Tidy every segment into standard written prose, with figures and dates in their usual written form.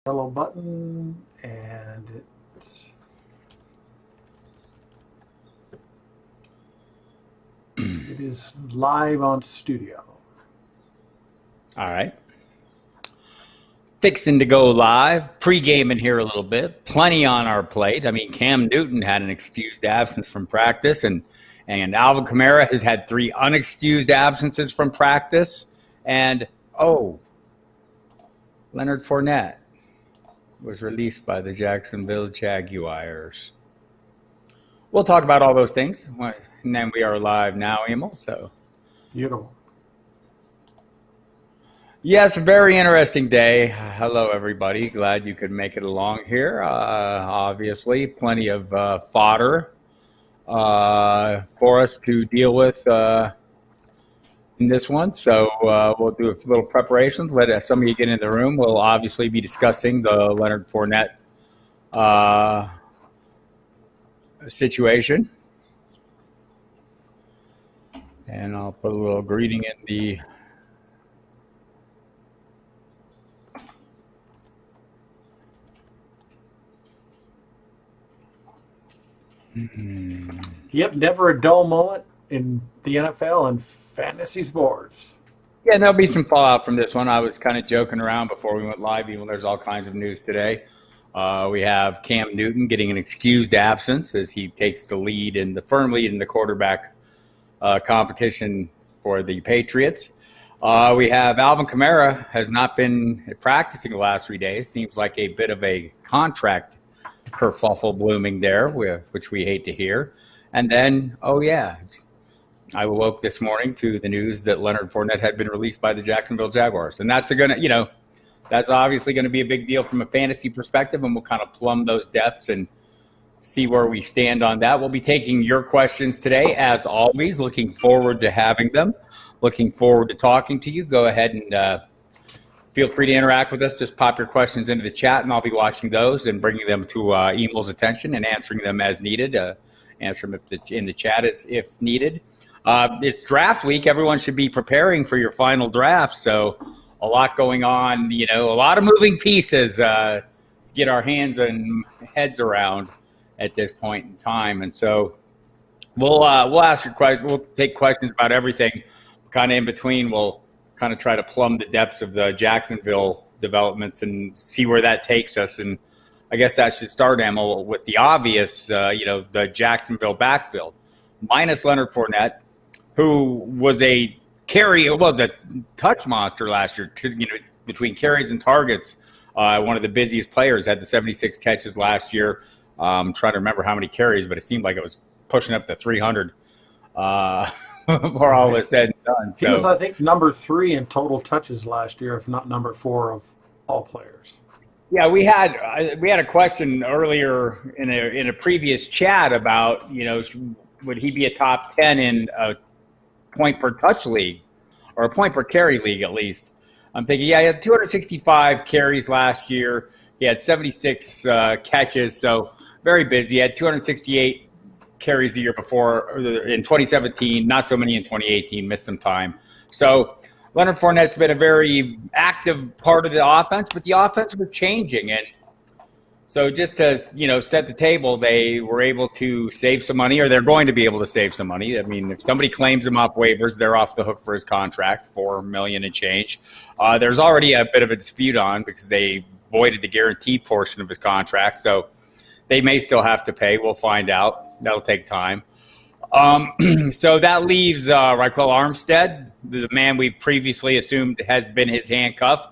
yellow button, and it is live on studio. All right. Fixing to go live, pre-gaming here a little bit. Plenty on our plate. I mean, Cam Newton had an excused absence from practice, and Alvin Kamara has had 3 unexcused absences from practice. And, Leonard Fournette was released by the Jacksonville Jaguars. We'll talk about all those things. And then we are live now, Emil. So, Beautiful. yes, a very interesting day. Hello, everybody. Glad you could make it along here. Obviously, plenty of fodder for us to deal with in this one. So we'll do a little preparation. Let some of you get in the room. We'll obviously be discussing the Leonard Fournette situation. And I'll put a little greeting in the... Yep, never a dull moment in the NFL and fantasy sports. Yeah, there'll be some fallout from this one. I was kind of joking around before we went live, even though there's all kinds of news today. We have Cam Newton getting an excused absence as he takes the lead in the firm lead in the quarterback competition for the Patriots. We have Alvin Kamara has not been practicing the last 3 days. Seems like a bit of a contract kerfuffle blooming there, which we hate to hear. And then, I woke this morning to the news that Leonard Fournette had been released by the Jacksonville Jaguars. And that's obviously going to be a big deal from a fantasy perspective, and we'll kind of plumb those depths and see where we stand on that. We'll be taking your questions today, as always. Looking forward to having them. Looking forward to talking to you. Go ahead and feel free to interact with us. Just pop your questions into the chat, and I'll be watching those and bringing them to Emil's attention and answering them as needed. Answer them in the chat if needed. It's draft week. Everyone should be preparing for your final draft. So a lot going on, a lot of moving pieces to get our hands and heads around at this point in time. And so we'll ask your questions. We'll take questions about everything. Kind of in between, we'll kind of try to plumb the depths of the Jacksonville developments and see where that takes us. And I guess that should start, Emil, with the obvious, the Jacksonville backfield, minus Leonard Fournette, who was a touch monster last year, between carries and targets. One of the busiest players, had the 76 catches last year. I'm trying to remember how many carries, but it seemed like it was pushing up to 300 before all was said and done. He was, I think, number 3 in total touches last year, if not number 4 of all players. Yeah, we had a question earlier in a previous chat about, would he be a top 10 in a point per touch league, or a point per carry league at least? I'm thinking, he had 265 carries last year. He had 76 catches, so very busy. He had 268 carries the year before in 2017, not so many in 2018, missed some time. So Leonard Fournette's been a very active part of the offense, but the offense was changing. And so just to, set the table, they were able to save some money, or they're going to be able to save some money. I mean, if somebody claims him off waivers, they're off the hook for his contract, $4 million and change. There's already a bit of a dispute on because they voided the guaranteed portion of his contract. So they may still have to pay. We'll find out. That'll take time. So that leaves Raquel Armstead, the man we've previously assumed has been his handcuff,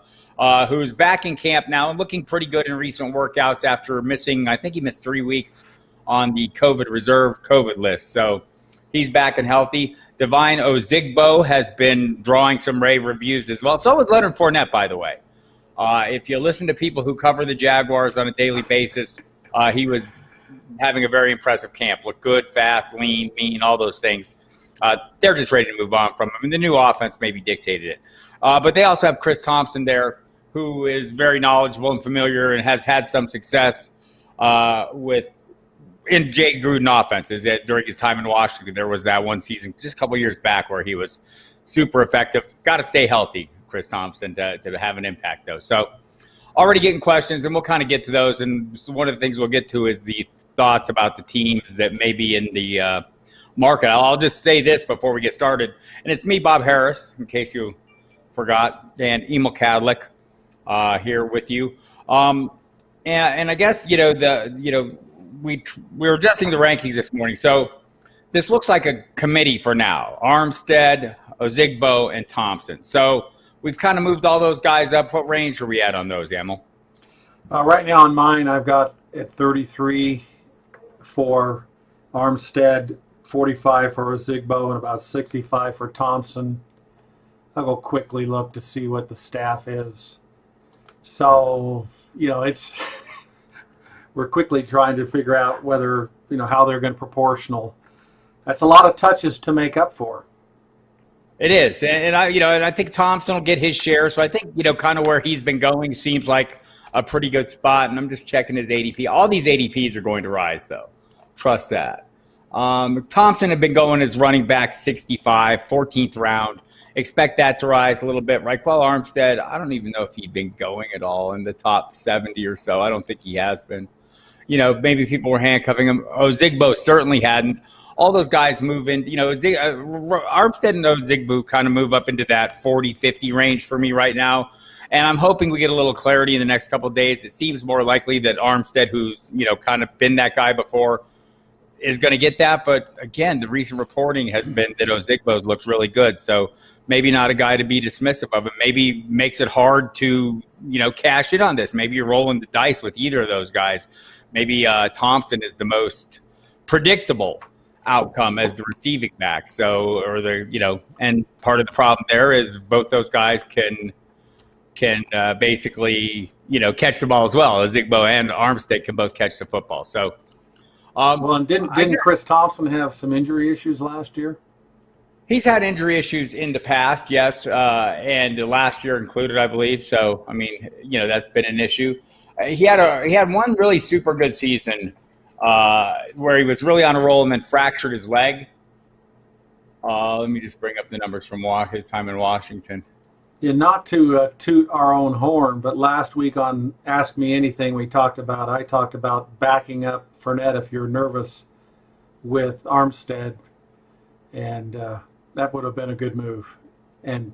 who's back in camp now and looking pretty good in recent workouts after missing, I think he missed 3 weeks on the reserve COVID list. So he's back and healthy. Divine Ozigbo has been drawing some rave reviews as well. So was Leonard Fournette, by the way. If you listen to people who cover the Jaguars on a daily basis, he was having a very impressive camp. Looked good, fast, lean, mean, all those things. They're just ready to move on from him. And the new offense maybe dictated it. But they also have Chris Thompson there, who is very knowledgeable and familiar and has had some success in Jay Gruden offenses. During his time in Washington, there was that one season just a couple years back where he was super effective. Got to stay healthy, Chris Thompson, to have an impact, though. So already getting questions, and we'll kind of get to those. And so one of the things we'll get to is the thoughts about the teams that may be in the market. I'll just say this before we get started, and it's me, Bob Harris, in case you forgot, and Emil Kadlec here with you. And I guess we were adjusting the rankings this morning, so this looks like a committee for now: Armstead, Ozigbo, and Thompson. So we've kind of moved all those guys up. What range are we at on those, Emil? Right now on mine, I've got at 33 for Armstead, 45 for Ozigbo, and about 65 for Thompson. I'll go quickly look to see what the staff is. So, it's we're quickly trying to figure out whether, how they're going to proportional. That's a lot of touches to make up for. It is, and I think Thompson will get his share. So I think kind of where he's been going seems like a pretty good spot. And I'm just checking his ADP. All these ADPs are going to rise, though. Trust that. Thompson had been going as running back 65, 14th round. Expect that to rise a little bit. Raquel Armstead, I don't even know if he'd been going at all in the top 70 or so. I don't think he has been. Maybe people were handcuffing him. Ozigbo certainly hadn't. All those guys move in. Armstead and Ozigbo kind of move up into that 40, 50 range for me right now. And I'm hoping we get a little clarity in the next couple of days. It seems more likely that Armstead, who's kind of been that guy before, is going to get that. But again, the recent reporting has been that Ozigbo looks really good. So maybe not a guy to be dismissive of. It maybe makes it hard to cash in on this. Maybe you're rolling the dice with either of those guys. Maybe Thompson is the most predictable outcome as the receiving back. So, and part of the problem there is both those guys can basically catch the ball as well. Ozigbo and Armstead can both catch the football. So, and didn't Chris Thompson have some injury issues last year? He's had injury issues in the past, yes, and last year included, I believe. So, that's been an issue. He had one really super good season where he was really on a roll and then fractured his leg. Let me just bring up the numbers from his time in Washington. Yeah, not to toot our own horn, but last week on Ask Me Anything, I talked about backing up Fournette if you're nervous with Armstead, and that would have been a good move. And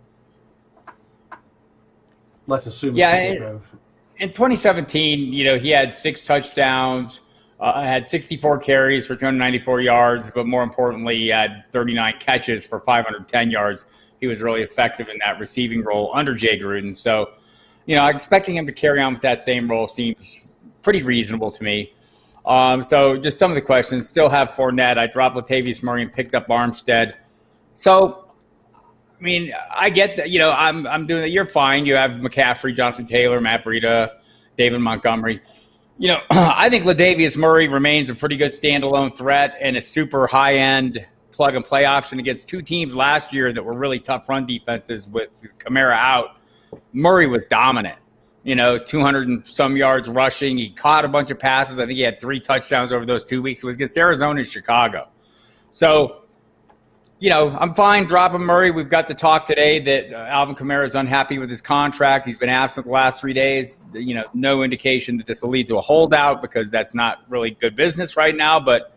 let's assume it's a good move. In 2017, he had 6 touchdowns, had 64 carries for 294 yards, but more importantly, he had 39 catches for 510 yards. He was really effective in that receiving role under Jay Gruden. So, expecting him to carry on with that same role seems pretty reasonable to me. So just some of the questions. Still have Fournette. I dropped Latavius Murray and picked up Armstead. So, I get that, I'm doing it. You're fine. You have McCaffrey, Jonathan Taylor, Matt Breida, David Montgomery. I think Latavius Murray remains a pretty good standalone threat and a super high-end plug-and-play option against 2 teams last year that were really tough run defenses with Kamara out. Murray was dominant, 200 and some yards rushing. He caught a bunch of passes. I think he had 3 touchdowns over those 2 weeks. It was against Arizona and Chicago. So, I'm fine dropping Murray. We've got the talk today that Alvin Kamara is unhappy with his contract. He's been absent the last 3 days. No indication that this will lead to a holdout because that's not really good business right now. But,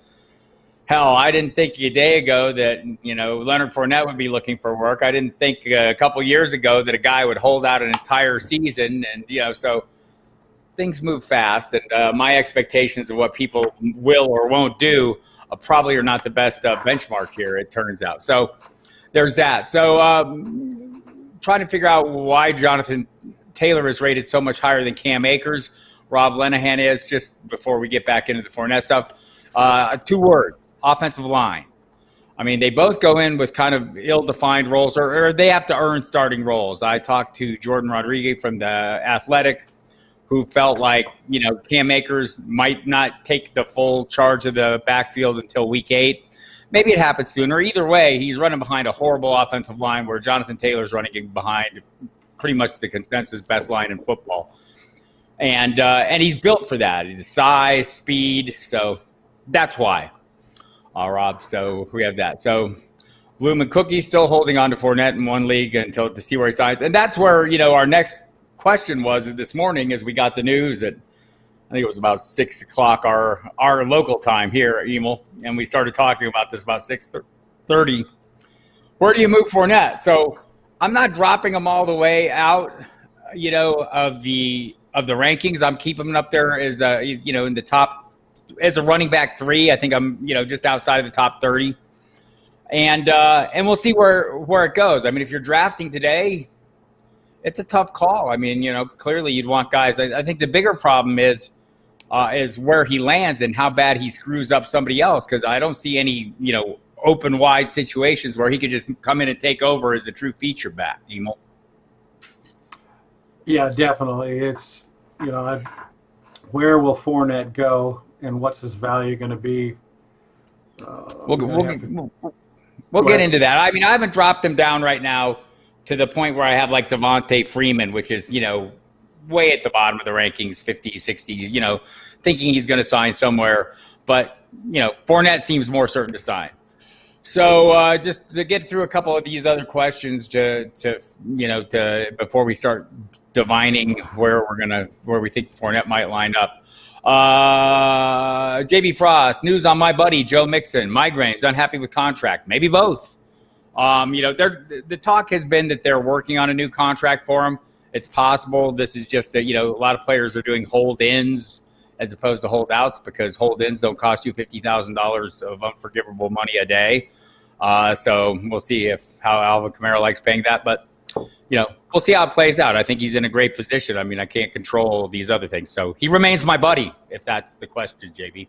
hell, I didn't think a day ago that, Leonard Fournette would be looking for work. I didn't think a couple years ago that a guy would hold out an entire season. And, so things move fast. And my expectations of what people will or won't do probably are not the best benchmark here, it turns out. So there's that. So trying to figure out why Jonathan Taylor is rated so much higher than Cam Akers. Rob Lenahan is, just before we get back into the Fournette stuff. 2 words, offensive line. They both go in with kind of ill-defined roles, or they have to earn starting roles. I talked to Jordan Rodriguez from The Athletic, who felt like, Cam Akers might not take the full charge of the backfield until week 8. Maybe it happens sooner. Either way, he's running behind a horrible offensive line where Jonathan Taylor's running behind pretty much the consensus best line in football. And he's built for that. His size, speed. So that's why. Rob, so we have that. So Bloom and Cookie still holding on to Fournette in one league to see where he signs. And that's where, our next question was this morning as we got the news at, I think it was about 6 o'clock our local time here, Emil, and we started talking about this about 6:30. Where do you move Fournette? So I'm not dropping him all the way out, of the rankings. I'm keeping him up there as in the top as a running back 3. I think I'm just outside of the top 30, and we'll see where it goes. I mean, if you're drafting today, it's a tough call. I mean, clearly you'd want guys. I think the bigger problem is where he lands and how bad he screws up somebody else, because I don't see any open wide situations where he could just come in and take over as a true feature back. Emil. Yeah, definitely. It's where will Fournette go, and what's his value going to be? We'll get into that. I mean, I haven't dropped him down right now to the point where I have like Devontae Freeman, which is way at the bottom of the rankings, 50, 60. Thinking he's going to sign somewhere, but Fournette seems more certain to sign. So just to get through a couple of these other questions to before we start divining where we think Fournette might line up. JB Frost, news on my buddy Joe Mixon, migraines, unhappy with contract, maybe both. The talk has been that they're working on a new contract for him. It's possible this is just a lot of players are doing hold-ins as opposed to holdouts, because hold-ins don't cost you $50,000 of unforgivable money a day. So we'll see how Alvin Kamara likes paying that. But, we'll see how it plays out. I think he's in a great position. I mean, I can't control these other things. So he remains my buddy, if that's the question, JB.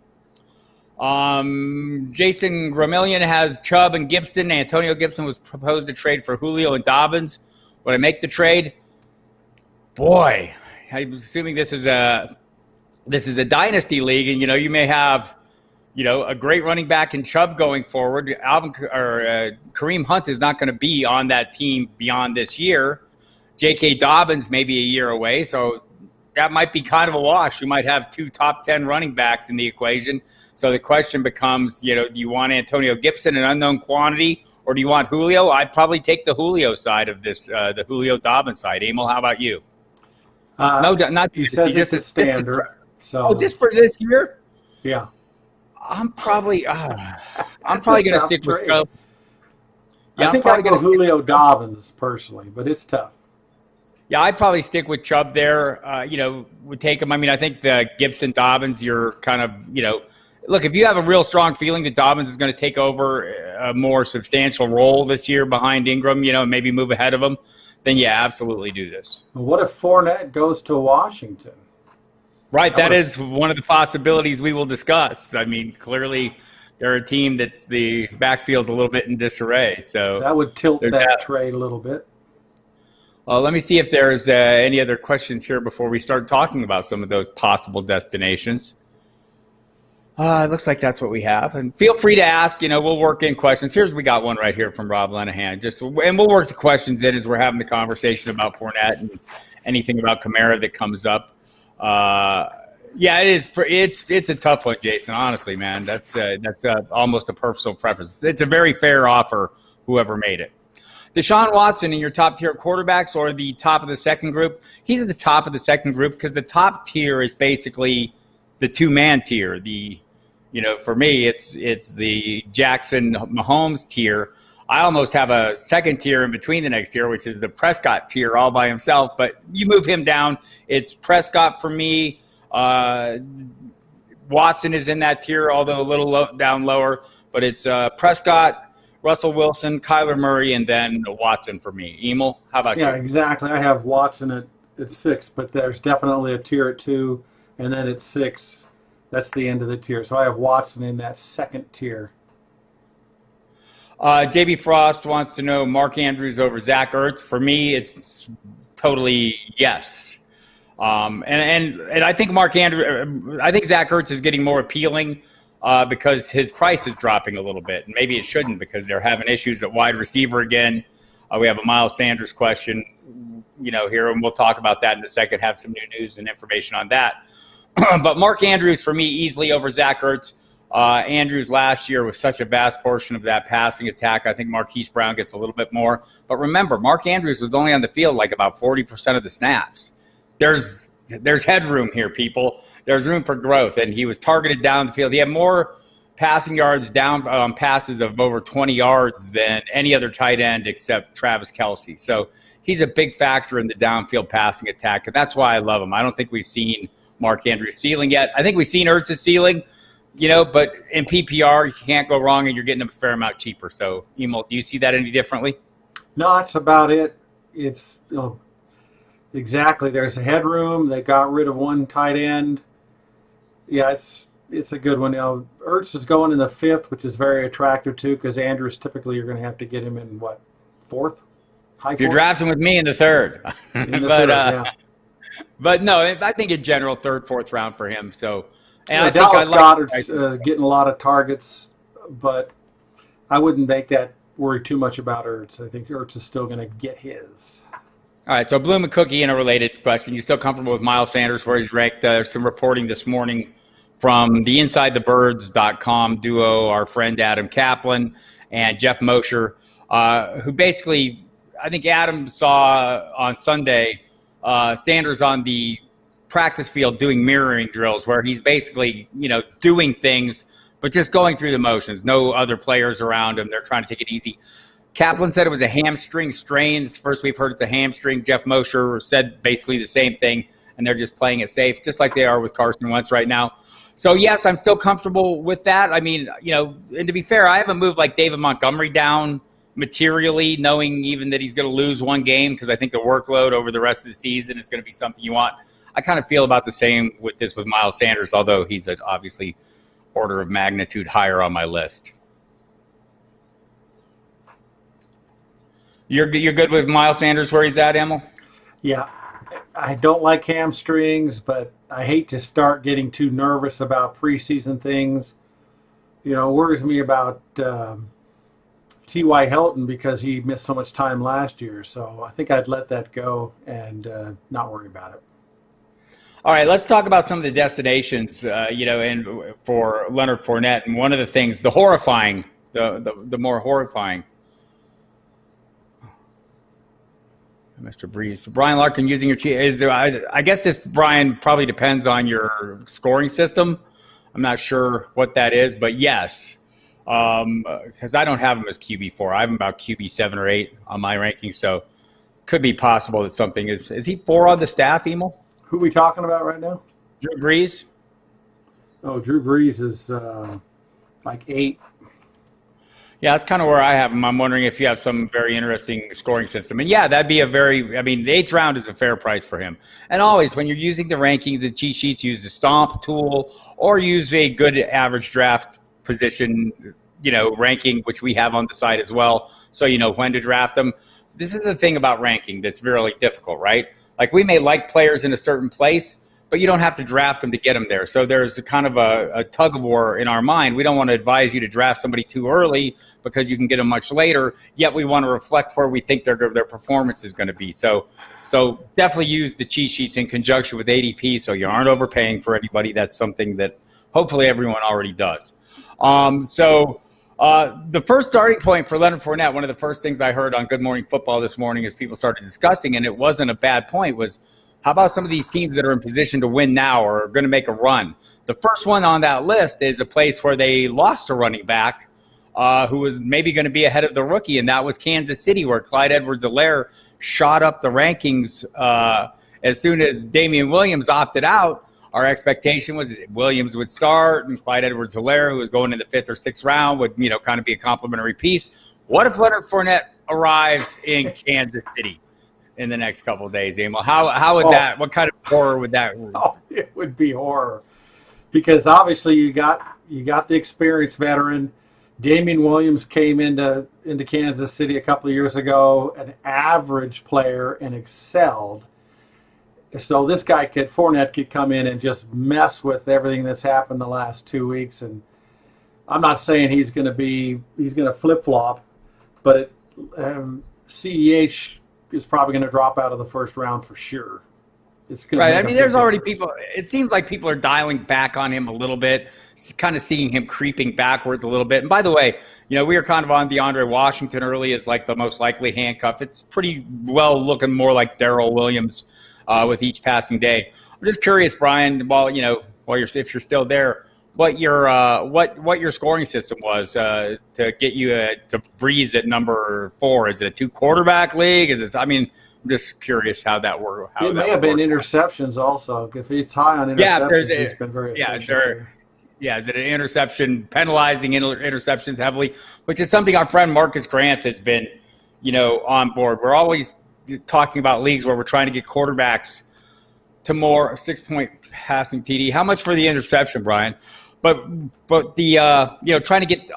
Jason Gramillion has Chubb and Gibson. Antonio Gibson was proposed to trade for Julio and Dobbins. Would I make the trade? Boy, I'm assuming this is a dynasty league, and you may have a great running back in Chubb going forward. Kareem Hunt is not going to be on that team beyond this year. J.K. Dobbins may be a year away, so that might be kind of a wash. You might have 2 top 10 running backs in the equation. So the question becomes, do you want Antonio Gibson, an unknown quantity, or do you want Julio? I'd probably take the Julio side of this, the Julio Dobbins side. Emil, how about you? No, not he says it's a standard. So just for this year? Yeah. I'm probably going to stick with Chubb. Yeah, I think I'd go Julio Dobbins personally, but it's tough. Yeah, I'd probably stick with Chubb there. Would take him. I mean, I think the Gibson Dobbins, you're kind of, look, if you have a real strong feeling that Dobbins is going to take over a more substantial role this year behind Ingram, maybe move ahead of him, then yeah, absolutely do this. What if Fournette goes to Washington? Right, that is one of the possibilities we will discuss. I mean, clearly they're a team that's the backfield's a little bit in disarray. So that would tilt that trade a little bit. Well, let me see if there's any other questions here before we start talking about some of those possible destinations. It looks like that's what we have. And feel free to ask. We'll work in questions. We got one right here from Rob Lenahan. And we'll work the questions in as we're having the conversation about Fournette and anything about Kamara that comes up. Yeah, it is. It's a tough one, Jason. Honestly, man, that's almost a personal preference. It's a very fair offer, whoever made it. Deshaun Watson in your top tier quarterbacks or the top of the second group? He's at the top of the second group because the top tier is basically the 2-man tier. For me, it's the Jackson Mahomes tier. I almost have a second tier in between the next tier, which is the Prescott tier all by himself. But you move him down, it's Prescott for me. Watson is in that tier, although a little down lower. But it's Prescott, Russell Wilson, Kyler Murray, and then Watson for me. Emil, how about you? Yeah, exactly. I have Watson at 6, but there's definitely a tier at 2, and then at 6, that's the end of the tier. So I have Watson in that second tier. JB Frost wants to know Mark Andrews over Zach Ertz. For me, it's totally yes. And I think I think Zach Ertz is getting more appealing because his price is dropping a little bit. And maybe it shouldn't because they're having issues at wide receiver again. We have a Miles Sanders question, here, and we'll talk about that in a second, have some new news and information on that. But Mark Andrews, for me, easily over Zach Ertz. Andrews last year was such a vast portion of that passing attack. I think Marquise Brown gets a little bit more. But remember, Mark Andrews was only on the field like about 40% of the snaps. there's headroom here, people. There's room for growth, and he was targeted down the field. He had more passing yards down passes of over 20 yards than any other tight end except Travis Kelce. So he's a big factor in the downfield passing attack, and that's why I love him. I don't think we've seen Mark Andrews' ceiling yet. I think we've seen Ertz's ceiling, but in PPR, you can't go wrong, and you're getting him a fair amount cheaper. So, Emil, do you see that any differently? No, that's about it. It's exactly. There's a headroom. They got rid of one tight end. Yeah, it's a good one. Ertz is going in the 5th, which is very attractive too, because Andrews typically you're going to have to get him in what, 4th? High 4th? If you're drafting with me in the 3rd, but no, I think in general 3rd, 4th round for him. So, and I think Dallas Goedert's getting a lot of targets, but I wouldn't make that worry too much about Ertz. I think Ertz is still going to get his. All right, so Bloom and Cookie in a related question. You still comfortable with Miles Sanders, where he's ranked? There's some reporting this morning from the InsideTheBirds.com duo, our friend Adam Kaplan and Jeff Mosher, who basically, I think Adam saw on Sunday Sanders on the practice field doing mirroring drills where he's basically, doing things, but just going through the motions. No other players around him. They're trying to take it easy. Kaplan said it was a hamstring strain. It's first we've heard it's a hamstring. Jeff Mosher said basically the same thing, and they're just playing it safe, just like they are with Carson Wentz right now. So, yes, I'm still comfortable with that. I mean, and to be fair, I haven't moved like David Montgomery down materially, knowing even that he's going to lose one game because I think the workload over the rest of the season is going to be something you want. I kind of feel about the same with Miles Sanders, although he's obviously order of magnitude higher on my list. You're good with Miles Sanders where he's at, Emil? Yeah, I don't like hamstrings, but I hate to start getting too nervous about preseason things. Worries me about T.Y. Hilton because he missed so much time last year. So I think I'd let that go and not worry about it. All right, let's talk about some of the destinations, and for Leonard Fournette. And one of the things, the more horrifying. Mr. Breeze. So Brian Larkin using your cheat. I guess this, Brian, probably depends on your scoring system. I'm not sure what that is, but yes, because I don't have him as QB4. I have him about QB7 or 8 on my ranking, so could be possible that something is he 4 on the staff, Emil? Who are we talking about right now? Drew Brees? Oh, Drew Brees is like 8. Yeah, that's kind of where I have him. I'm wondering if you have some very interesting scoring system. And yeah, that'd be the 8th round is a fair price for him. And always, when you're using the rankings, the cheat sheets, use the Stomp tool or use a good average draft position, ranking, which we have on the site as well. So you know when to draft them. This is the thing about ranking that's really difficult, right? Like we may like players in a certain place, but you don't have to draft them to get them there. So there's a kind of a tug of war in our mind. We don't want to advise you to draft somebody too early because you can get them much later, yet we want to reflect where we think their performance is going to be. So definitely use the cheat sheets in conjunction with ADP so you aren't overpaying for anybody. That's something that hopefully everyone already does. The first starting point for Leonard Fournette, one of the first things I heard on Good Morning Football this morning as people started discussing, and it wasn't a bad point, was how about some of these teams that are in position to win now or are going to make a run? The first one on that list is a place where they lost a running back who was maybe going to be ahead of the rookie, and that was Kansas City, where Clyde Edwards-Helaire shot up the rankings as soon as Damian Williams opted out. Our expectation was that Williams would start and Clyde Edwards-Helaire, who was going in the 5th or 6th round, would kind of be a complimentary piece. What if Leonard Fournette arrives in Kansas City in the next couple of days, Emil? How would that? What kind of horror would that? Oh, it would be horror, because obviously you got the experienced veteran. Damian Williams came into Kansas City a couple of years ago, an average player, and excelled. So this guy Fournette could come in and just mess with everything that's happened the last 2 weeks. And I'm not saying he's going to flip flop, but CEH is probably going to drop out of the first round for sure. It's going right. I mean, there's already people. It seems like people are dialing back on him a little bit, kind of seeing him creeping backwards a little bit. And by the way, we were kind of on DeAndre Washington early as like the most likely handcuff. It's pretty well looking more like Darrell Williams with each passing day. I'm just curious, Brian, if you're still there, what your scoring system was to get you to breeze at number 4. Is it a 2-quarterback league? I'm just curious how that worked. It may have been interceptions also. If he's high on interceptions, he's been very efficient. Is it an interception, penalizing interceptions heavily, which is something our friend Marcus Grant has been, on board. We're always talking about leagues where we're trying to get quarterbacks to more 6-point passing TD. How much for the interception, Brian? But the trying to get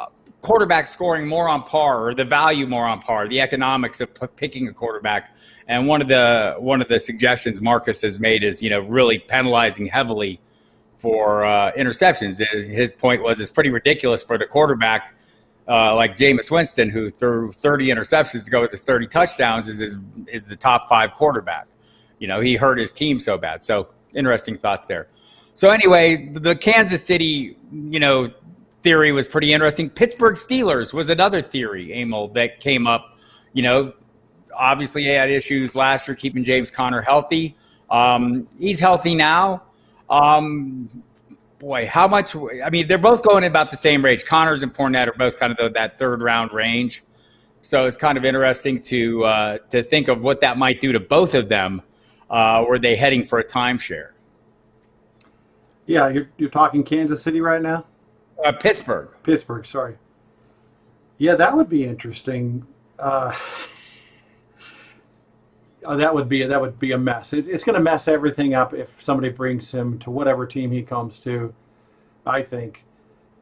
quarterback scoring more on par, or the value more on par, the economics of picking a quarterback. And one of the suggestions Marcus has made is really penalizing heavily for interceptions. His point was it's pretty ridiculous for the quarterback like Jameis Winston, who threw 30 interceptions to go with his 30 touchdowns, is the top 5 quarterback. He hurt his team so bad. So interesting thoughts there. So anyway, the Kansas City, theory was pretty interesting. Pittsburgh Steelers was another theory, Emil, that came up. Obviously they had issues last year keeping James Conner healthy. He's healthy now. How much? They're both going about the same range. Connors and Fournette are both kind of that 3rd round range. So it's kind of interesting to think of what that might do to both of them. Were they heading for a timeshare? Yeah, you're talking Kansas City right now? Pittsburgh. Pittsburgh, sorry. Yeah, that would be interesting. That would be a mess. It's going to mess everything up if somebody brings him to whatever team he comes to, I think.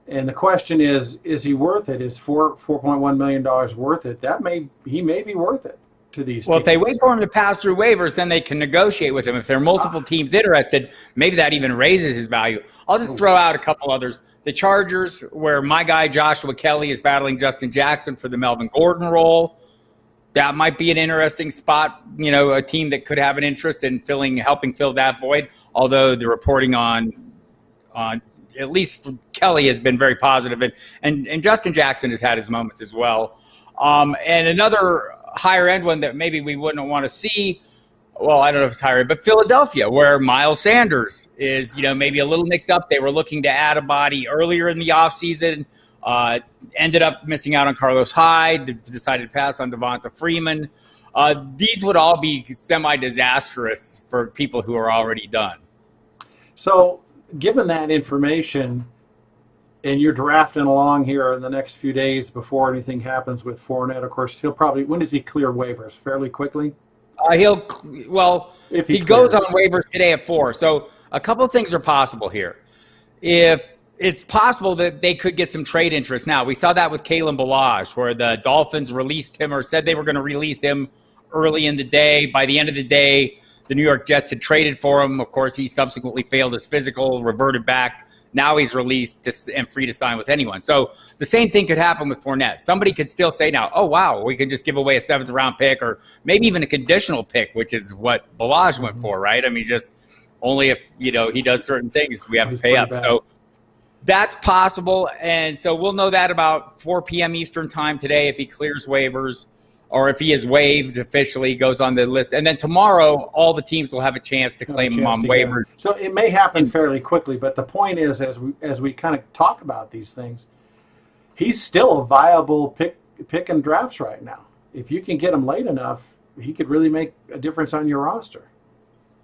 And the question is he worth it? Is $4.1 million worth it? He may be worth it to these teams. If they wait for him to pass through waivers, then they can negotiate with him. If there are multiple teams interested, maybe that even raises his value. I'll just throw out a couple others. The Chargers, where my guy Joshua Kelly is battling Justin Jackson for the Melvin Gordon role. That might be an interesting spot, a team that could have an interest in helping fill that void. Although the reporting on at least Kelly has been very positive, and Justin Jackson has had his moments as well. And another higher end one that maybe we wouldn't want to see. Well, I don't know if it's higher, but Philadelphia, where Miles Sanders is, maybe a little nicked up. They were looking to add a body earlier in the offseason. Ended up missing out on Carlos Hyde, decided to pass on Devonta Freeman. These would all be semi-disastrous for people who are already done. So given that information, and you're drafting along here in the next few days before anything happens with Fournette, of course, when does he clear waivers? Fairly quickly? If he goes on waivers today at 4. So a couple of things are possible here. If it's possible that they could get some trade interest now. We saw that with Kalen Ballage, where the Dolphins released him or said they were going to release him early in the day. By the end of the day, the New York Jets had traded for him. Of course, he subsequently failed his physical, reverted back. Now he's released and free to sign with anyone. So the same thing could happen with Fournette. Somebody could still say now, oh, wow, we could just give away a 7th-round pick or maybe even a conditional pick, which is what Ballage went for, right? Just only if, he does certain things we have to pay up. So that's possible, and so we'll know that about 4 p.m. Eastern time today if he clears waivers or if he is waived officially, goes on the list. And then tomorrow, all the teams will have a chance to claim him on waivers. So it may happen fairly quickly, but the point is, as we kind of talk about these things, he's still a viable pick in drafts right now. If you can get him late enough, he could really make a difference on your roster.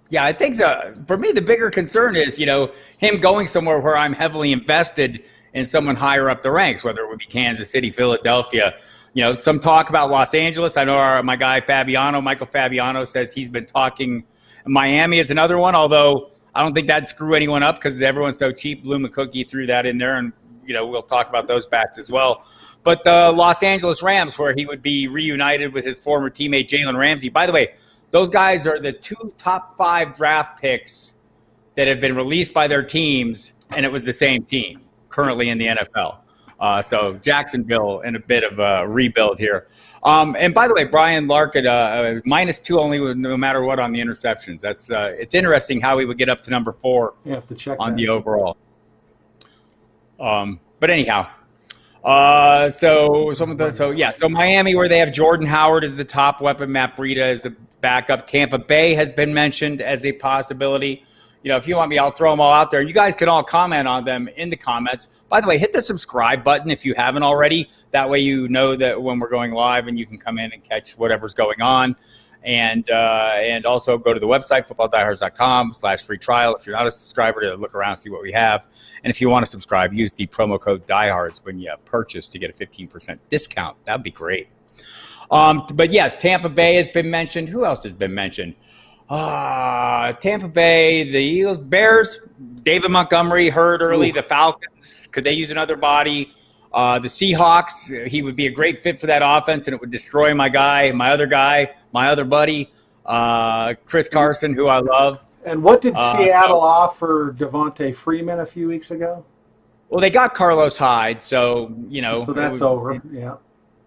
Yeah, I think for me, the bigger concern is, him going somewhere where I'm heavily invested in someone higher up the ranks, whether it would be Kansas City, Philadelphia. Some talk about Los Angeles. I know my guy Michael Fabiano, says he's been talking. Miami is another one, although I don't think that'd screw anyone up because everyone's so cheap. Lou McCookie threw that in there, and, we'll talk about those backs as well. But the Los Angeles Rams, where he would be reunited with his former teammate Jalen Ramsey. By the way, those guys are the 2 top 5 draft picks that have been released by their teams, and it was the same team currently in the NFL. So Jacksonville in a bit of a rebuild here. And by the way, Brian Larkin, -2 only no matter what on the interceptions. That's it's interesting how he would get up to number 4 on the overall. But anyhow, so Miami, where they have Jordan Howard as the top weapon, Matt Breida is the backup. Tampa Bay has been mentioned as a possibility. If you want me, I'll throw them all out there. You guys can all comment on them in the comments. By the way, hit the subscribe button if you haven't already. That way you know that when we're going live and you can come in and catch whatever's going on. And also go to the website, footballdiehards.com/free trial. If you're not a subscriber, to look around, see what we have. And if you want to subscribe, use the promo code Diehards when you purchase to get a 15% discount. That'd be great. But yes, Tampa Bay has been mentioned. Who else has been mentioned? Tampa Bay, the Eagles, Bears, David Montgomery hurt early. Ooh. The Falcons, could they use another body? The Seahawks, he would be a great fit for that offense, and it would destroy my other buddy, Chris Carson, who I love. And what did Seattle offer Devontae Freeman a few weeks ago? Well, they got Carlos Hyde, so, So that's over, yeah.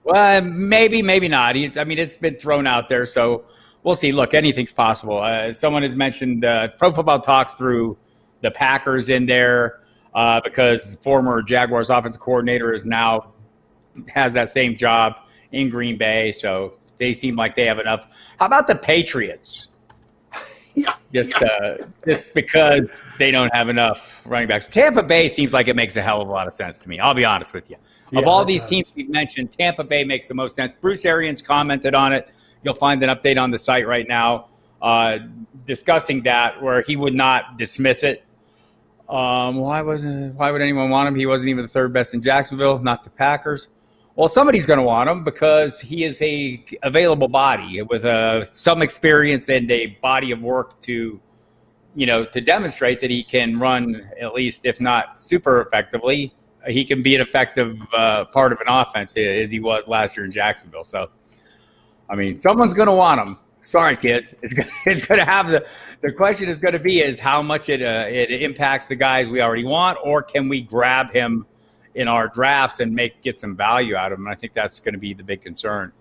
Well, maybe not. It's been thrown out there, so we'll see. Look, anything's possible. Someone has mentioned Pro Football Talk threw the Packers in there because former Jaguars offensive coordinator has that same job in Green Bay, so they seem like they have enough. How about the Patriots? Just because they don't have enough running backs. Tampa Bay seems like it makes a hell of a lot of sense to me. I'll be honest with you. Of all these teams we've mentioned, Tampa Bay makes the most sense. Bruce Arians commented on it. You'll find an update on the site right now discussing that, where he would not dismiss it. Why would anyone want him? He wasn't even the third best in Jacksonville, not the Packers. Well, somebody's going to want him because he is a available body with some experience and a body of work to demonstrate that he can run, at least if not super effectively. He can be an effective part of an offense as he was last year in Jacksonville. So, someone's going to want him. Sorry, kids. It's going to have the question is going to be is how much it impacts the guys we already want, or can we grab him in our drafts and get some value out of him? And I think that's going to be the big concern.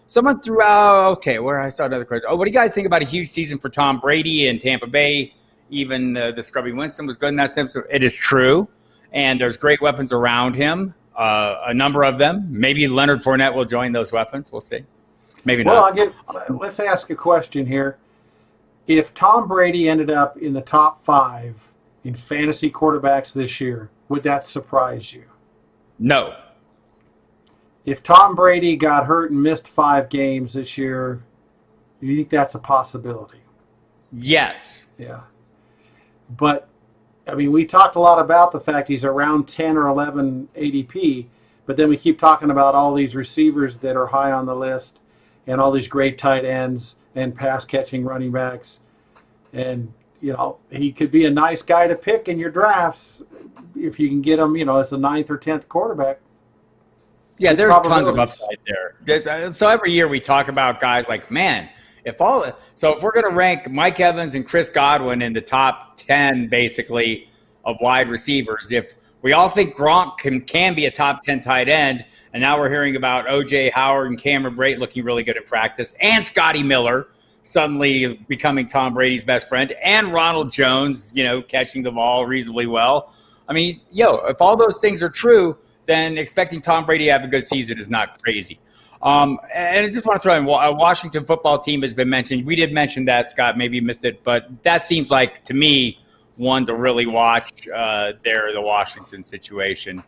Someone threw out, where I saw another question. What do you guys think about a huge season for Tom Brady in Tampa Bay? Even the scrubby Winston was good in that sense. It is true. And there's great weapons around him, a number of them. Maybe Leonard Fournette will join those weapons. We'll see. Maybe not. Let's ask a question here. If Tom Brady ended up in the top 5 in fantasy quarterbacks this year, would that surprise you? No. If Tom Brady got hurt and missed 5 games this year, do you think that's a possibility? Yes. Yeah. But, we talked a lot about the fact he's around 10 or 11 ADP, but then we keep talking about all these receivers that are high on the list and all these great tight ends and pass-catching running backs. And, he could be a nice guy to pick in your drafts if you can get him, as the 9th or 10th quarterback. Yeah, there's tons of upside there. So every year we talk about guys like, if we're going to rank Mike Evans and Chris Godwin in the top 10, basically, of wide receivers, if we all think Gronk can be a top 10 tight end, and now we're hearing about O.J. Howard and Cameron Brate looking really good in practice, and Scotty Miller suddenly becoming Tom Brady's best friend, and Ronald Jones, catching the ball reasonably well. If all those things are true, then expecting Tom Brady to have a good season is not crazy. And I just want to throw in a Washington football team has been mentioned. We did mention that, Scott. Maybe you missed it, but that seems like, to me, one to really watch the Washington situation.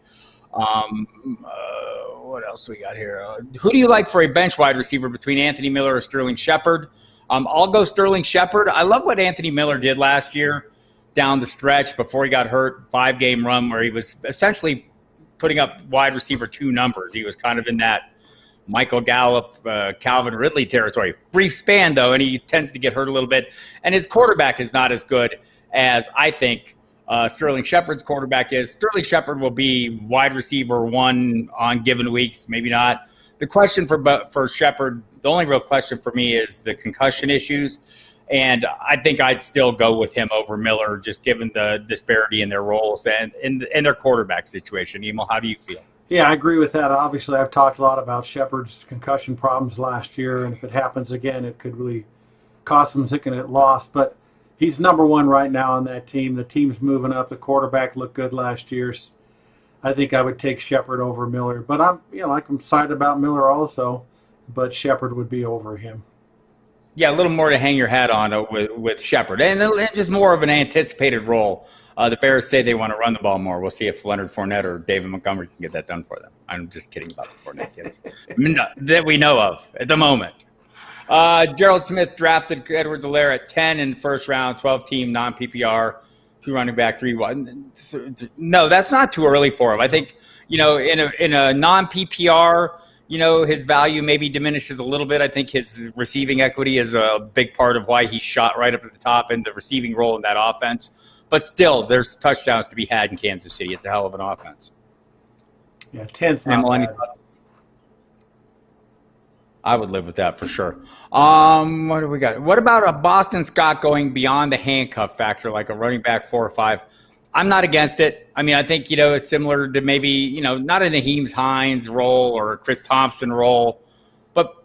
What else we got here? Who do you like for a bench wide receiver between Anthony Miller or Sterling Shepard? I'll go Sterling Shepard. I love what Anthony Miller did last year down the stretch before he got hurt, 5-game run where he was essentially putting up wide receiver 2 numbers. He was kind of in that Michael Gallup, Calvin Ridley territory. Brief span, though, and he tends to get hurt a little bit. And his quarterback is not as good as I think Sterling Shepard's quarterback is. Sterling Shepard will be wide receiver 1 on given weeks, maybe not. The question for Shepard, the only real question for me is the concussion issues. And I think I'd still go with him over Miller, just given the disparity in their roles and in their quarterback situation. Emil, how do you feel? Yeah, I agree with that. Obviously, I've talked a lot about Shepard's concussion problems last year, and if it happens again, it could really cost them taking it lost. But he's number 1 right now on that team. The team's moving up. The quarterback looked good last year. I think I would take Shepard over Miller. But I'm excited about Miller also, but Shepard would be over him. Yeah, a little more to hang your hat on with Shepard, and just more of an anticipated role. The Bears say they want to run the ball more. We'll see if Leonard Fournette or David Montgomery can get that done for them. I'm just kidding about the Fournette kids that we know of at the moment. Gerald Smith drafted Edwards-Helaire at 10 in the first round, 12-team non-PPR, 2 running back, 3 1. No, that's not too early for him. I think, in a non-PPR, his value maybe diminishes a little bit. I think his receiving equity is a big part of why he shot right up at the top in the receiving role in that offense. But still, there's touchdowns to be had in Kansas City. It's a hell of an offense. Yeah, 10's not bad. I would live with that for sure. What do we got? What about a Boston Scott going beyond the handcuff factor, like a running back 4 or 5? I'm not against it. I mean, I think, it's similar to maybe, not a Naheem Hines role or a Chris Thompson role, but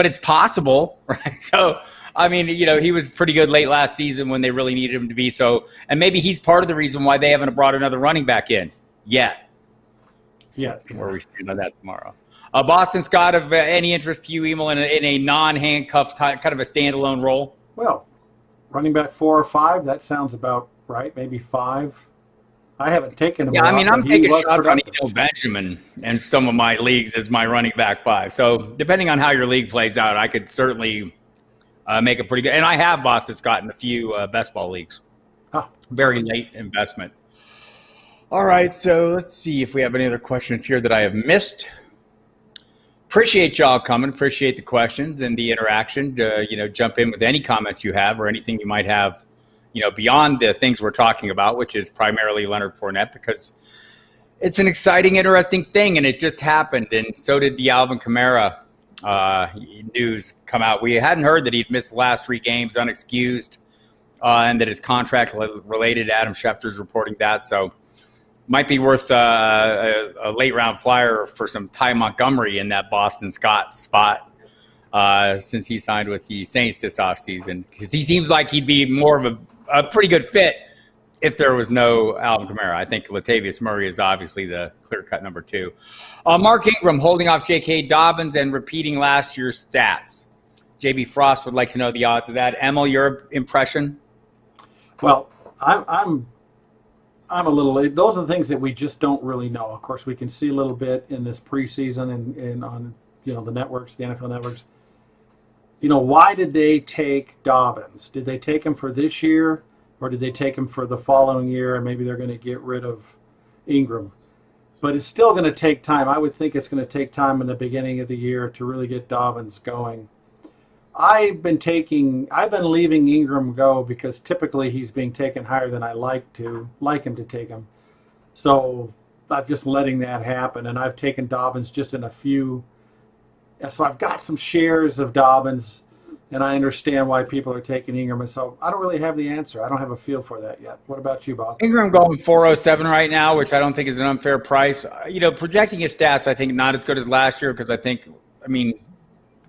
it's possible, right? So, I mean, he was pretty good late last season when they really needed him to be. So, and maybe he's part of the reason why they haven't brought another running back in yet. Yeah. Where we stand on that tomorrow. Boston Scott, of any interest to you, Emil, in a non-handcuffed kind of a standalone role? Well, running back 4 or 5, that sounds about right. Maybe 5. I haven't taken him. Yeah, I mean, I'm taking shots on Emil Benjamin in some of my leagues as my running back 5. So depending on how your league plays out, I could certainly make a pretty good. And I have Boston Scott in a few best ball leagues. Very late investment. All right, so let's see if we have any other questions here that I have missed. Appreciate y'all coming. Appreciate the questions and the interaction. Jump in with any comments you have or anything you might have, beyond the things we're talking about, which is primarily Leonard Fournette, because it's an exciting, interesting thing, and it just happened. And so did the Alvin Kamara news come out. We hadn't heard that he'd missed the last 3 games unexcused, and that his contract related. Adam Schefter's reporting that. So might be worth a late round flyer for some Ty Montgomery in that Boston Scott spot, since he signed with the Saints this offseason, because he seems like he'd be more of a pretty good fit if there was no Alvin Kamara. I think Latavius Murray is obviously the clear-cut number 2. Mark Ingram holding off J.K. Dobbins and repeating last year's stats. J.B. Frost would like to know the odds of that. Emil, your impression? Well, I'm a little late. Those are the things that we just don't really know. Of course, we can see a little bit in this preseason and on the networks, the NFL networks. Why did they take Dobbins? Did they take him for this year, or did they take him for the following year, and maybe they're going to get rid of Ingram? But it's still going to take time. I would think it's going to take time in the beginning of the year to really get Dobbins going. I've been leaving Ingram go because typically he's being taken higher than I like him to take him. So I'm just letting that happen, and I've taken Dobbins just in a few. So I've got some shares of Dobbins, and I understand why people are taking Ingram. And so I don't really have the answer. I don't have a feel for that yet. What about you, Bob? Ingram going 407 right now, which I don't think is an unfair price. Projecting his stats, I think not as good as last year, because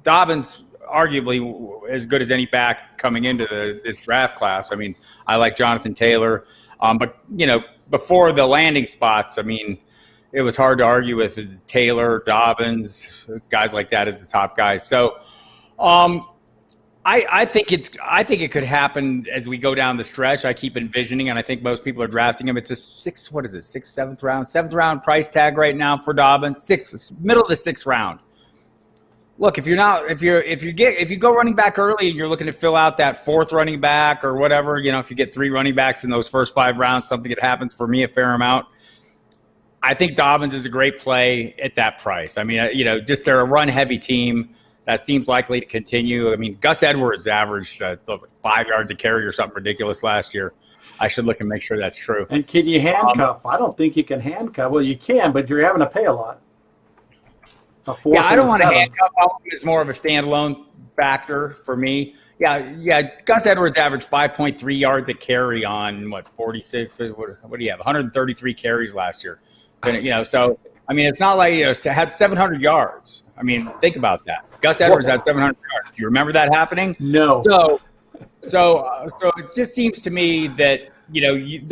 Dobbins arguably as good as any back coming into this draft class. I mean, I like Jonathan Taylor, but before the landing spots, it was hard to argue with Taylor, Dobbins, guys like that as the top guys. So, I think it could happen as we go down the stretch. I keep envisioning, and I think most people are drafting him. It's a 7th round price tag right now for Dobbins. Middle of the 6th round. Look, if you go running back early and you're looking to fill out that 4th running back or whatever, if you get 3 running backs in those first 5 rounds, something that happens for me a fair amount. I think Dobbins is a great play at that price. Just they're a run-heavy team. That seems likely to continue. Gus Edwards averaged 5 yards a carry or something ridiculous last year. I should look and make sure that's true. And can you handcuff? I don't think you can handcuff. Well, you can, but you're having to pay a lot. Yeah, I don't want to handcuff. It's more of a standalone factor for me. Yeah. Gus Edwards averaged 5.3 yards a carry on 46. What do you have? 133 carries last year. So it's not like had 700 yards. Think about that. Gus Edwards had 700 yards. Do you remember that happening? No. So it just seems to me that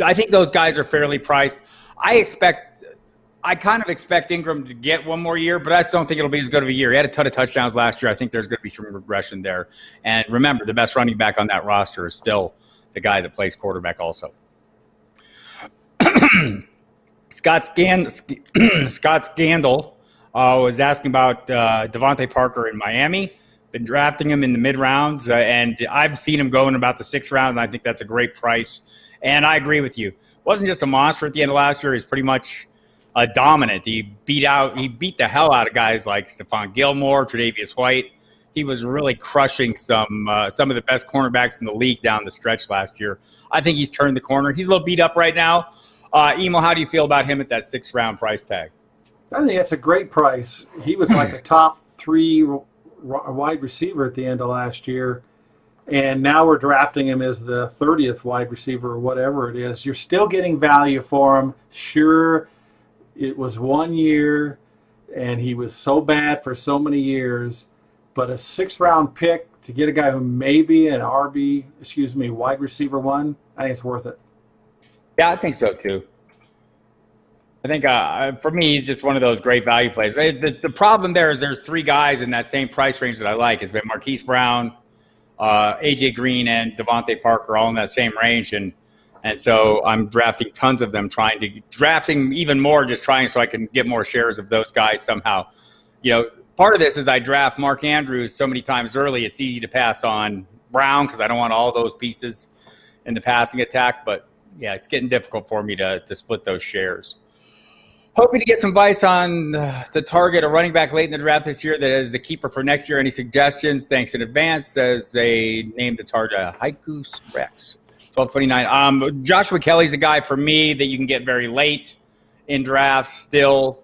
I think those guys are fairly priced. I I kind of expect Ingram to get one more year, but I just don't think it'll be as good of a year. He had a ton of touchdowns last year. I think there's going to be some regression there. And remember, the best running back on that roster is still the guy that plays quarterback also. Scott Scandal was asking about Devontae Parker in Miami. Been drafting him in the mid-rounds, and I've seen him go in about the 6th round, and I think that's a great price. And I agree with you. Wasn't just a monster at the end of last year. He's pretty much dominant. He beat the hell out of guys like Stephon Gilmore, Tre'Davious White. He was really crushing some of the best cornerbacks in the league down the stretch last year. I think he's turned the corner. He's a little beat up right now. Emil, how do you feel about him at that 6th round price tag? I think that's a great price. He was like a top 3 wide receiver at the end of last year, and now we're drafting him as the 30th wide receiver or whatever it is. You're still getting value for him. Sure, it was 1 year, and he was so bad for so many years, but a 6th round pick to get a guy who may be an wide receiver 1, I think it's worth it. Yeah, I think so too. I think for me, he's just one of those great value plays. The problem there is there's 3 guys in that same price range that I like. It's been Marquise Brown, AJ Green, and Devontae Parker, all in that same range, and so I'm drafting tons of them, drafting even more, just trying so I can get more shares of those guys somehow. Part of this is I draft Mark Andrews so many times early, it's easy to pass on Brown because I don't want all those pieces in the passing attack, but yeah, it's getting difficult for me to split those shares. Hoping to get some advice on to target a running back late in the draft this year that is a keeper for next year. Any suggestions? Thanks in advance. Says a name that's hard to Haiku Rex. 1229. Joshua Kelly's a guy for me that you can get very late in drafts still.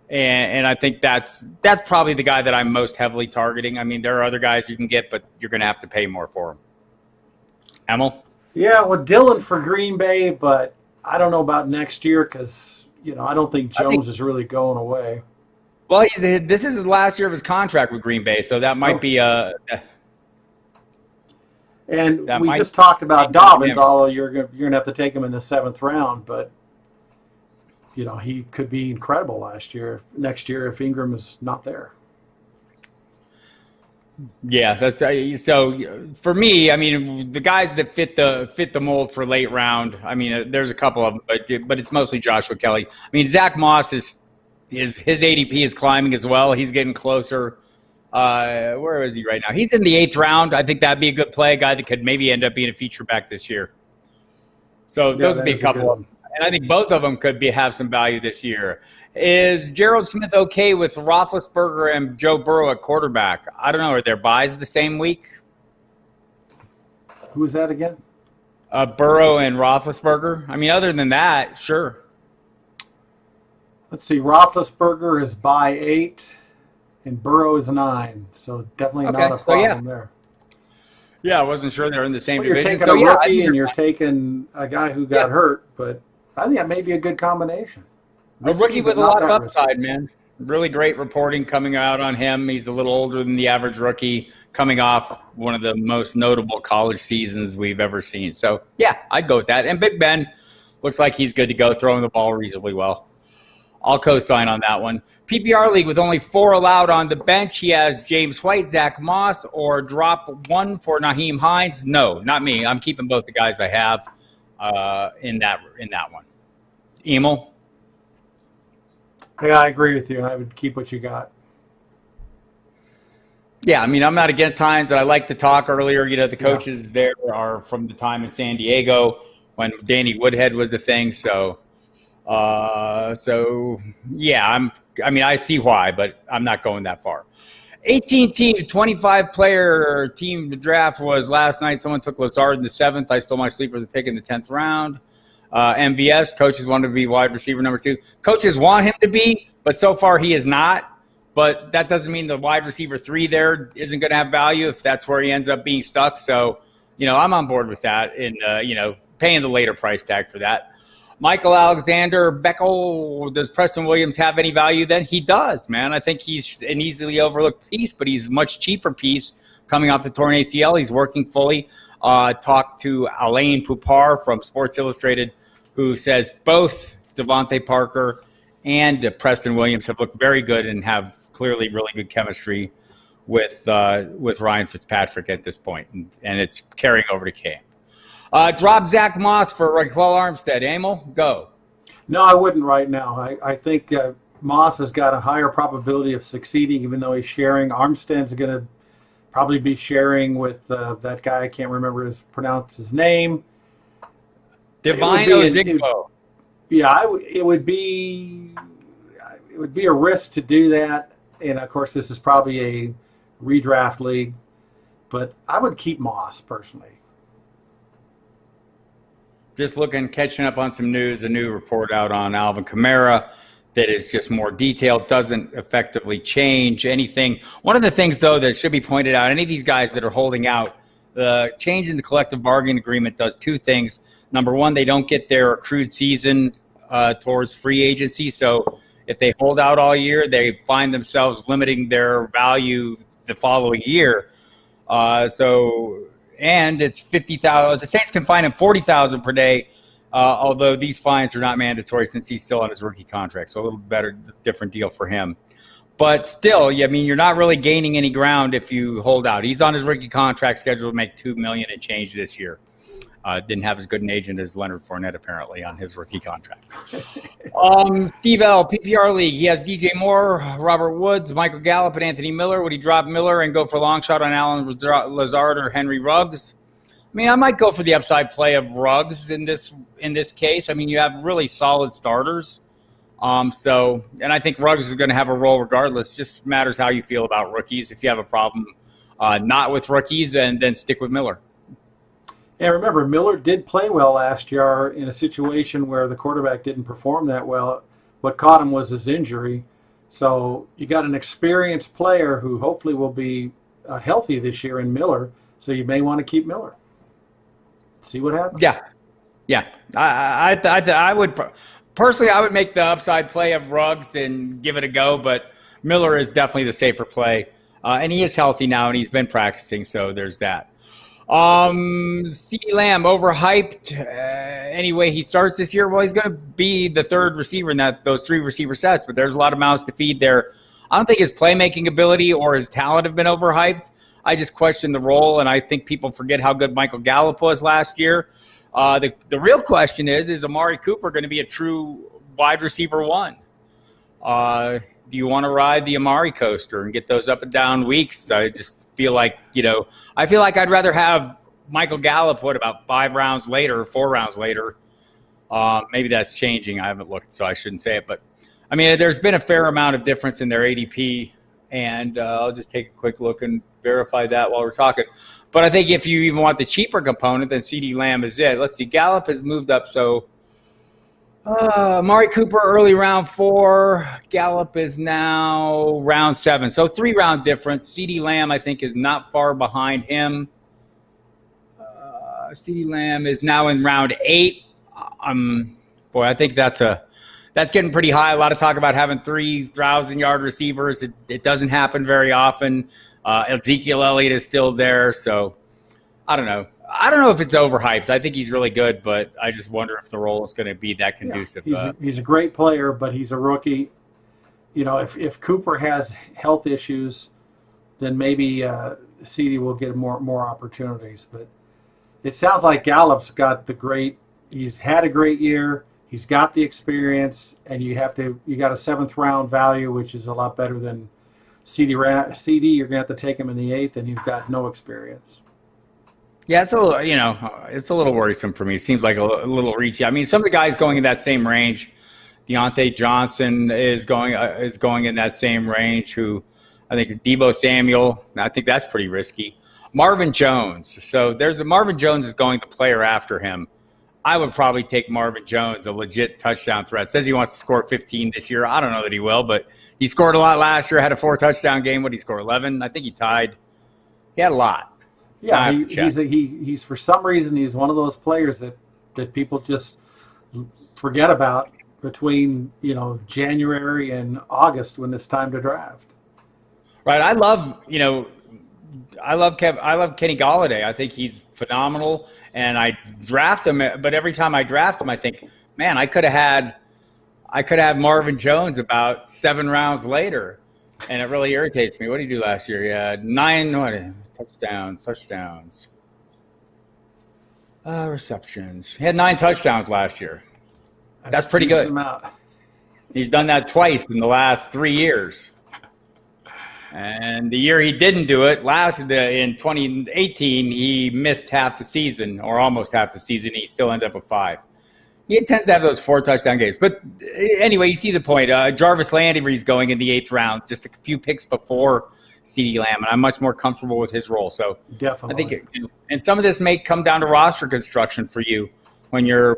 And I think that's probably the guy that I'm most heavily targeting. I mean, there are other guys you can get, but you're going to have to pay more for them. Emil? Yeah, well, Dylan for Green Bay, but I don't know about next year because, I don't think Jones is really going away. Well, this is the last year of his contract with Green Bay, so that might be a And we just talked about Dobbins, although you're going to have to take him in the 7th round, but he could be incredible next year if Ingram is not there. Yeah, that's so for me. I mean, the guys that fit the mold for late round. I mean, there's a couple of them, but it's mostly Joshua Kelly. I mean, Zach Moss is his ADP is climbing as well. He's getting closer. Where is he right now? He's in the 8th round. I think that'd be a good play, a guy that could maybe end up being a feature back this year. So those would be a couple of them. And I think both of them could have some value this year. Is Gerald Smith okay with Roethlisberger and Joe Burrow at quarterback? I don't know. Are their buys the same week? Who is that again? Burrow and Roethlisberger. I mean, other than that, sure. Let's see. Roethlisberger is by 8, and Burrow is 9. So definitely not a problem there. Yeah, I wasn't sure they're in the same division. You're taking a rookie and you're taking a guy who got hurt, but I think that may be a good combination. A rookie with a lot of upside, man. Really great reporting coming out on him. He's a little older than the average rookie, coming off one of the most notable college seasons we've ever seen. So, yeah, I'd go with that. And Big Ben looks like he's good to go, throwing the ball reasonably well. I'll co-sign on that one. PPR league with only 4 allowed on the bench. He has James White, Zach Moss, or drop 1 for Naheem Hines. No, not me. I'm keeping both the guys I have in that one. Emil? Yeah, I agree with you. I would keep what you got. Yeah, I mean, I'm not against Hines. I like to talk earlier. The coaches there are from the time in San Diego when Danny Woodhead was the thing. So yeah, I see why, but I'm not going that far. 18-team, 25-player team to draft was last night. Someone took Lazard in the 7th. I stole my sleeper pick in the 10th round. MVS, coaches wanted to be wide receiver number 2. Coaches want him to be, but so far he is not. But that doesn't mean the wide receiver 3 there isn't going to have value if that's where he ends up being stuck. So, I'm on board with that and, paying the later price tag for that. Michael Alexander, Beckel, does Preston Williams have any value then? He does, man. I think he's an easily overlooked piece, but he's a much cheaper piece coming off the torn ACL. He's working fully. Talked to Alain Poupard from Sports Illustrated, who says both Devontae Parker and Preston Williams have looked very good and have clearly really good chemistry with Ryan Fitzpatrick at this point, and it's carrying over to Cam. Drop Zach Moss for Raquel Armstead. Emil, go. No, I wouldn't right now. I think Moss has got a higher probability of succeeding, even though he's sharing. Armstead's going to probably be sharing with that guy. I can't remember pronounce his name. Divine Ozigbo. Yeah, it would be a risk to do that, and of course this is probably a redraft league, but I would keep Moss personally. Just catching up on some news, a new report out on Alvin Kamara that is just more detailed, doesn't effectively change anything. One of the things, though, that should be pointed out, any of these guys that are holding out, the change in the collective bargaining agreement does two things. Number one, they don't get their accrued season towards free agency. So if they hold out all year, they find themselves limiting their value the following year. And it's $50,000. The Saints can fine him $40,000 per day, although these fines are not mandatory since he's still on his rookie contract. So a little better, different deal for him. But still, I mean, you're not really gaining any ground if you hold out. He's on his rookie contract, scheduled to make $2 million and change this year. Didn't have as good an agent as Leonard Fournette, apparently, on his rookie contract. Steve L., PPR League. He has DJ Moore, Robert Woods, Michael Gallup, and Anthony Miller. Would he drop Miller and go for a long shot on Alan Lazard or Henry Ruggs? I mean, I might go for the upside play of Ruggs in this case. I mean, you have really solid starters. And I think Ruggs is going to have a role regardless. Just matters how you feel about rookies. If you have a problem not with rookies, and then stick with Miller. And remember, Miller did play well last year in a situation where the quarterback didn't perform that well. What caught him was his injury. So you got an experienced player who hopefully will be healthy this year in Miller. So you may want to keep Miller. See what happens. Yeah. I would personally, I would make the upside play of Ruggs and give it a go. But Miller is definitely the safer play, and he is healthy now, and he's been practicing. So there's that. CeeDee Lamb, overhyped. Anyway, he starts this year. Well, he's going to be the third receiver in those three receiver sets, but there's a lot of mouths to feed there. I don't think his playmaking ability or his talent have been overhyped. I just question the role, and I think people forget how good Michael Gallup was last year. The real question is Amari Cooper going to be a true wide receiver one? Do you want to ride the Amari coaster and get those up and down weeks? I just feel like, I'd rather have Michael Gallup, about 4 rounds later. Maybe that's changing. I haven't looked, so I shouldn't say it. But, I mean, there's been a fair amount of difference in their ADP, and I'll just take a quick look and verify that while we're talking. But I think if you even want the cheaper component, then CeeDee Lamb is it. Let's see. Gallup has moved up, so Amari Cooper, early round 4. Gallup is now round 7. So 3-round difference. CeeDee Lamb, I think, is not far behind him. CeeDee Lamb is now in round 8. I think that's getting pretty high. A lot of talk about having 3,000-yard receivers. It doesn't happen very often. Ezekiel Elliott is still there, so I don't know. I don't know if it's overhyped. I think he's really good, but I just wonder if the role is going to be that conducive. Yeah, he's a great player, but he's a rookie. If Cooper has health issues, then maybe CD will get more opportunities. But it sounds like Gallup's got he's had a great year. He's got the experience, and you got a 7th round value, which is a lot better than CD. You're going to have to take him in the 8th, and you've got no experience. Yeah, it's a little worrisome for me. It seems like a little reachy. I mean, some of the guys going in that same range, Deontay Johnson is going in that same range. Who I think Deebo Samuel. I think that's pretty risky. Marvin Jones. So Marvin Jones is going the player after him. I would probably take Marvin Jones, a legit touchdown threat. Says he wants to score 15 this year. I don't know that he will, but he scored a lot last year. Had a 4-touchdown game. What did he score? 11. I think he tied. He had a lot. Yeah, he's for some reason he's one of those players that people just forget about between January and August when it's time to draft. Right. I love Kenny Golladay. I think he's phenomenal, and I draft him. But every time I draft him, I think, man, I could have had I could have Marvin Jones about 7 rounds later, and it really irritates me. What did he do last year? He had 9 touchdowns, receptions. He had 9 touchdowns last year. That's pretty good. Amount. He's done that twice in the last 3 years. And the year he didn't do it, in 2018, he missed half the season, or almost half the season. He still ended up with 5. He tends to have those 4 touchdown games. But anyway, you see the point. Jarvis Landry's going in the 8th round, just a few picks before CeeDee Lamb, and I'm much more comfortable with his role. So definitely, I think, and some of this may come down to roster construction for you when you're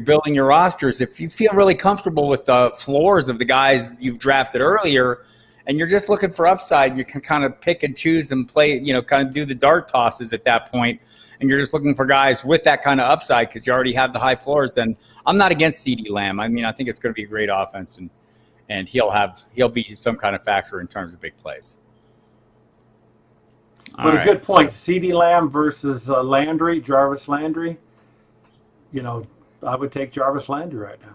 building your rosters. If you feel really comfortable with the floors of the guys you've drafted earlier, and you're just looking for upside, you can kind of pick and choose and play, kind of do the dart tosses at that point. And you're just looking for guys with that kind of upside because you already have the high floors. Then I'm not against CeeDee Lamb. I mean, I think it's going to be a great offense, and he'll be some kind of factor in terms of big plays. But a good point. CeeDee Lamb versus Jarvis Landry. I would take Jarvis Landry right now.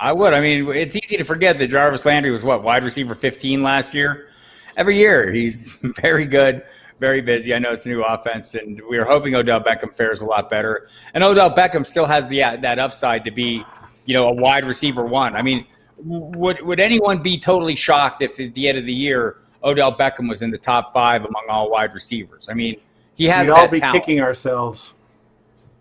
I would. I mean, it's easy to forget that Jarvis Landry was wide receiver 15 last year. Every year he's very good. Very busy. I know it's a new offense, and we are hoping Odell Beckham fares a lot better. And Odell Beckham still has that upside to be, a wide receiver 1. I mean, would anyone be totally shocked if at the end of the year Odell Beckham was in the top 5 among all wide receivers? I mean, he has that talent. We'd all be kicking ourselves.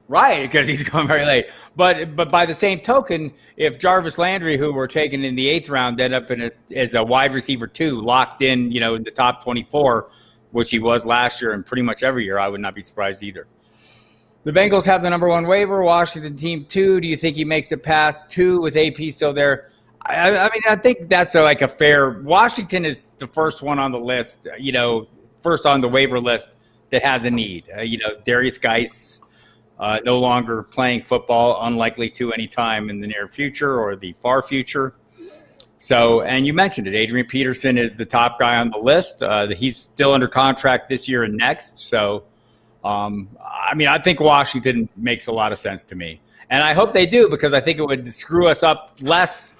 Right, because he's going very late. But by the same token, if Jarvis Landry, who were taken in the 8th round, ended up as a wide receiver 2, locked in, in the top 24, which he was last year and pretty much every year, I would not be surprised either. The Bengals have the number 1 waiver. Washington team 2. Do you think he makes it past 2 with AP still there? I mean, I think that's a fair. Washington is the first one on the list, first on the waiver list that has a need. Darius Geis no longer playing football, unlikely to anytime in the near future or the far future. So, and you mentioned it, Adrian Peterson is the top guy on the list. He's still under contract this year and next. So, I mean, I think Washington makes a lot of sense to me. And I hope they do, because I think it would screw us up less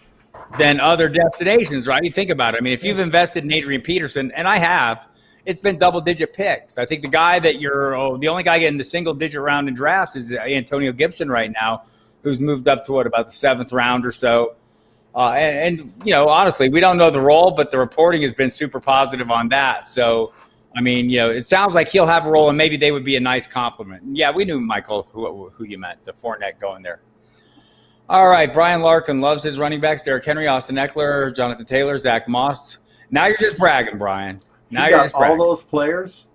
than other destinations, right? You think about it. I mean, if you've invested in Adrian Peterson, and I have, it's been double-digit picks. I think the guy that the only guy getting the single-digit round in drafts is Antonio Gibson right now, who's moved up to about the 7th round or so. And honestly, we don't know the role, but the reporting has been super positive on that. So, I mean, it sounds like he'll have a role, and maybe they would be a nice compliment. Yeah, we knew, Michael, who you meant, the Fournette going there. All right, Brian Larkin loves his running backs: Derrick Henry, Austin Eckler, Jonathan Taylor, Zach Moss. Now you're just bragging, Brian. Now you're just bragging. All those players.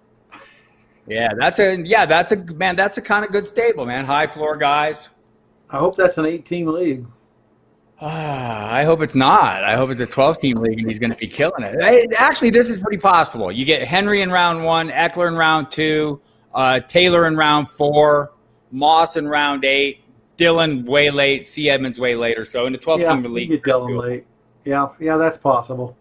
Yeah, that's a kind of good stable, man. High floor guys. I hope that's an 8-team league. I hope it's not. I hope it's a 12-team league and he's going to be killing it. Actually, this is pretty possible. You get Henry in round 1, Eckler in round 2, Taylor in round 4, Moss in round 8, Dillon way late, C. Edmonds way later. So in the 12-team league, you get Dillon late. Yeah, that's possible.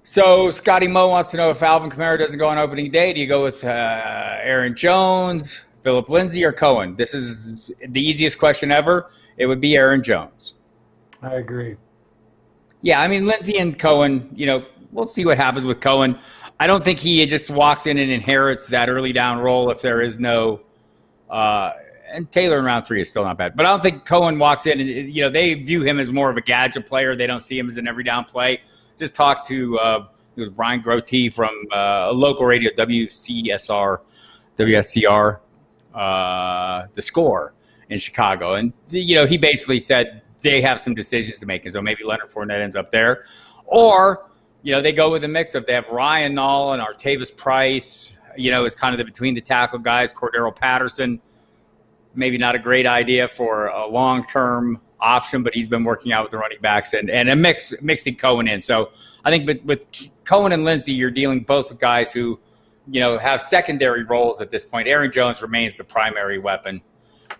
So Scotty Moe wants to know if Alvin Kamara doesn't go on opening day, do you go with Aaron Jones, Phillip Lindsay, or Cohen? This is the easiest question ever. It would be Aaron Jones. I agree. Yeah, I mean, Lindsay and Cohen, we'll see what happens with Cohen. I don't think he just walks in and inherits that early down role if there is no and Taylor in round 3 is still not bad. But I don't think Cohen walks in and, they view him as more of a gadget player. They don't see him as an every down play. Just talked to it was Brian Grote from a local radio, WSCR, The Score in Chicago. And, he basically said they have some decisions to make. And so maybe Leonard Fournette ends up there. Or, they go with a mix of they have Ryan Nall and Artavis Price, is kind of the between the tackle guys, Cordero Patterson. Maybe not a great idea for a long-term option, but he's been working out with the running backs and a mixing Cohen in. So I think with Cohen and Lindsay, you're dealing both with guys who, have secondary roles at this point. Aaron Jones remains the primary weapon.